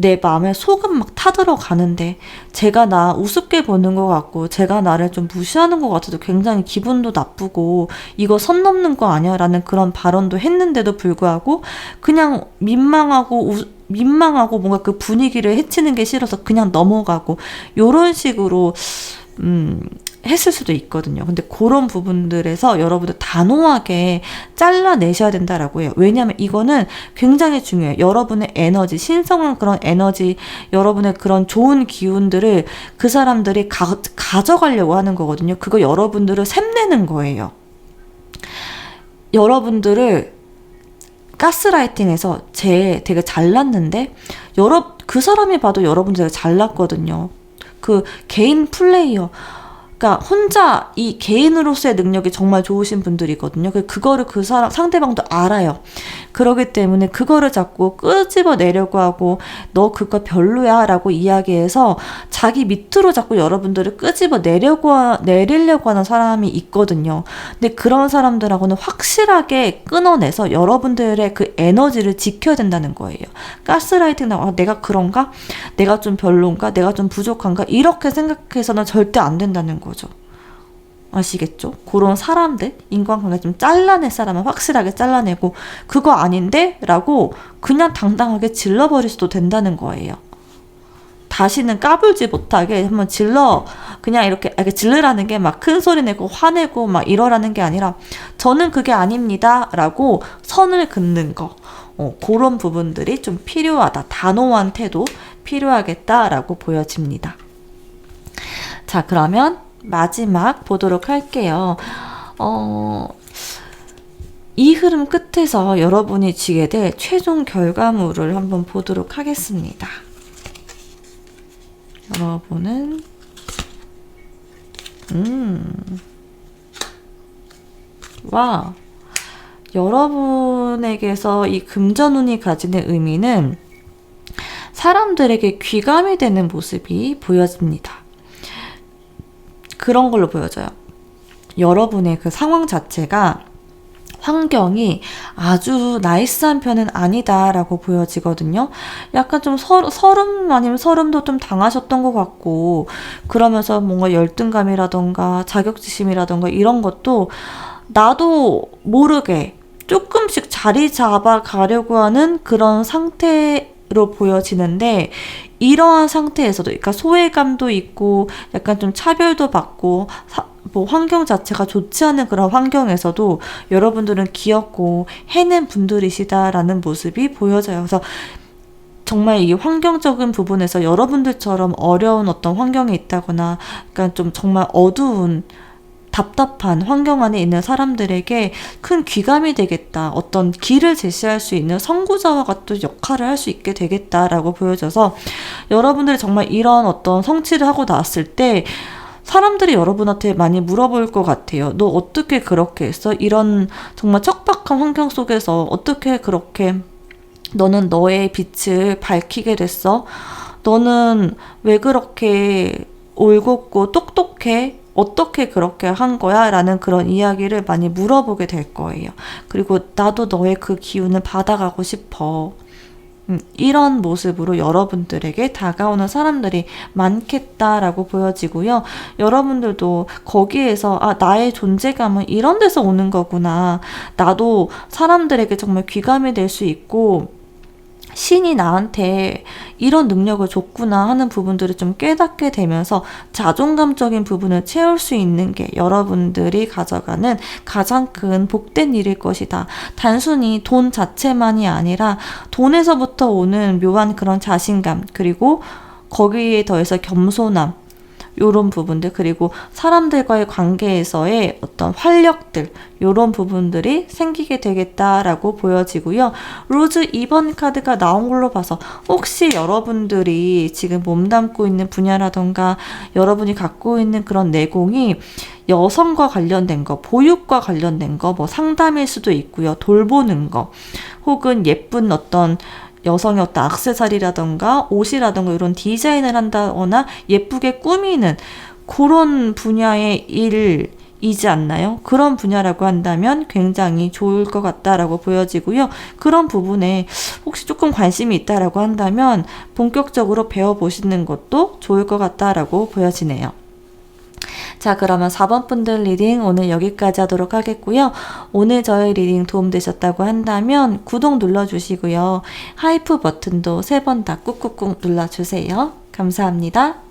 내 마음에 소금 막 타들어가는데 제가 나 우습게 보는 것 같고 제가 나를 좀 무시하는 것 같아도 굉장히 기분도 나쁘고 이거 선 넘는 거 아니야? 라는 그런 발언도 했는데도 불구하고 그냥 민망하고 뭔가 그 분위기를 해치는 게 싫어서 그냥 넘어가고 요런 식으로 했을 수도 있거든요. 근데 그런 부분들에서 여러분들 단호하게 잘라내셔야 된다라고 해요. 왜냐하면 이거는 굉장히 중요해요. 여러분의 에너지, 신성한 그런 에너지, 여러분의 그런 좋은 기운들을 그 사람들이 가져가려고 하는 거거든요. 그거 여러분들을 샘내는 거예요. 여러분들을 가스라이팅해서 되게 잘났는데 그 사람이 봐도 여러분들 되게 잘났거든요. 그 개인 플레이어, 그러니까 혼자 이 개인으로서의 능력이 정말 좋으신 분들이거든요. 그거를 그 사람 상대방도 알아요. 그러기 때문에 그거를 자꾸 끄집어 내려고 하고 너 그거 별로야 라고 이야기해서 자기 밑으로 자꾸 여러분들을 끄집어 내리려고 하는 사람이 있거든요. 근데 그런 사람들하고는 확실하게 끊어내서 여러분들의 그 에너지를 지켜야 된다는 거예요. 가스라이팅 나와 내가 그런가? 내가 좀 별론가? 내가 좀 부족한가? 이렇게 생각해서는 절대 안 된다는 거죠. 아시겠죠? 그런 사람들, 인간관계 좀 잘라낼 사람은 확실하게 잘라내고 그거 아닌데? 라고 그냥 당당하게 질러버릴 수도 된다는 거예요. 다시는 까불지 못하게 한번 그냥 이렇게 질르라는 게 막 큰 소리 내고 화내고 막 이러라는 게 아니라 저는 그게 아닙니다 라고 선을 긋는 거, 그런 부분들이 좀 필요하다. 단호한 태도 필요하겠다라고 보여집니다. 자, 그러면 마지막 보도록 할게요. 이 흐름 끝에서 여러분이 지게 될 최종 결과물을 한번 보도록 하겠습니다. 여러분은 와, 여러분에게서 이 금전운이 가지는 의미는 사람들에게 귀감이 되는 모습이 보여집니다. 그런 걸로 보여져요. 여러분의 그 상황 자체가, 환경이 아주 나이스한 편은 아니다라고 보여지거든요. 약간 좀 서름 아니면 서름도 좀 당하셨던 것 같고, 그러면서 뭔가 열등감이라던가 자격지심이라던가 이런 것도 나도 모르게 조금씩 자리 잡아 가려고 하는 그런 상태로 보여지는데, 이러한 상태에서도, 그러니까 소외감도 있고 약간 좀 차별도 받고 뭐 환경 자체가 좋지 않은 그런 환경에서도 여러분들은 귀엽고 해낸 분들이시다라는 모습이 보여져요. 그래서 정말 이 환경적인 부분에서 여러분들처럼 어려운 어떤 환경에 있다거나, 그러니까 좀 정말 어두운 답답한 환경 안에 있는 사람들에게 큰 귀감이 되겠다, 어떤 길을 제시할 수 있는 선구자와 같은 역할을 할 수 있게 되겠다라고 보여져서, 여러분들이 정말 이런 어떤 성취를 하고 나왔을 때 사람들이 여러분한테 많이 물어볼 것 같아요. 너 어떻게 그렇게 했어? 이런 정말 척박한 환경 속에서 어떻게 그렇게 너는 너의 빛을 밝히게 됐어? 너는 왜 그렇게 올곧고 똑똑해? 어떻게 그렇게 한 거야? 라는 그런 이야기를 많이 물어보게 될 거예요. 그리고 나도 너의 그 기운을 받아가고 싶어. 이런 모습으로 여러분들에게 다가오는 사람들이 많겠다라고 보여지고요. 여러분들도 거기에서 나의 존재감은 이런 데서 오는 거구나. 나도 사람들에게 정말 귀감이 될 수 있고 신이 나한테 이런 능력을 줬구나 하는 부분들을 좀 깨닫게 되면서 자존감적인 부분을 채울 수 있는 게 여러분들이 가져가는 가장 큰 복된 일일 것이다. 단순히 돈 자체만이 아니라 돈에서부터 오는 묘한 그런 자신감, 그리고 거기에 더해서 겸손함, 요런 부분들, 그리고 사람들과의 관계에서의 어떤 활력들, 요런 부분들이 생기게 되겠다라고 보여지고요. 로즈 2번 카드가 나온 걸로 봐서 혹시 여러분들이 지금 몸담고 있는 분야라던가 여러분이 갖고 있는 그런 내공이 여성과 관련된 거, 보육과 관련된 거, 뭐 상담일 수도 있고요. 돌보는 거, 혹은 예쁜 어떤 여성의 어떤 액세서리라던가 옷이라던가 이런 디자인을 한다거나 예쁘게 꾸미는 그런 분야의 일이지 않나요? 그런 분야라고 한다면 굉장히 좋을 것 같다라고 보여지고요. 그런 부분에 혹시 조금 관심이 있다라고 한다면 본격적으로 배워보시는 것도 좋을 것 같다라고 보여지네요. 자, 그러면 4번 분들 리딩 오늘 여기까지 하도록 하겠고요. 오늘 저의 리딩 도움되셨다고 한다면 구독 눌러주시고요. 하이프 버튼도 3번 다 꾹꾹꾹 눌러주세요. 감사합니다.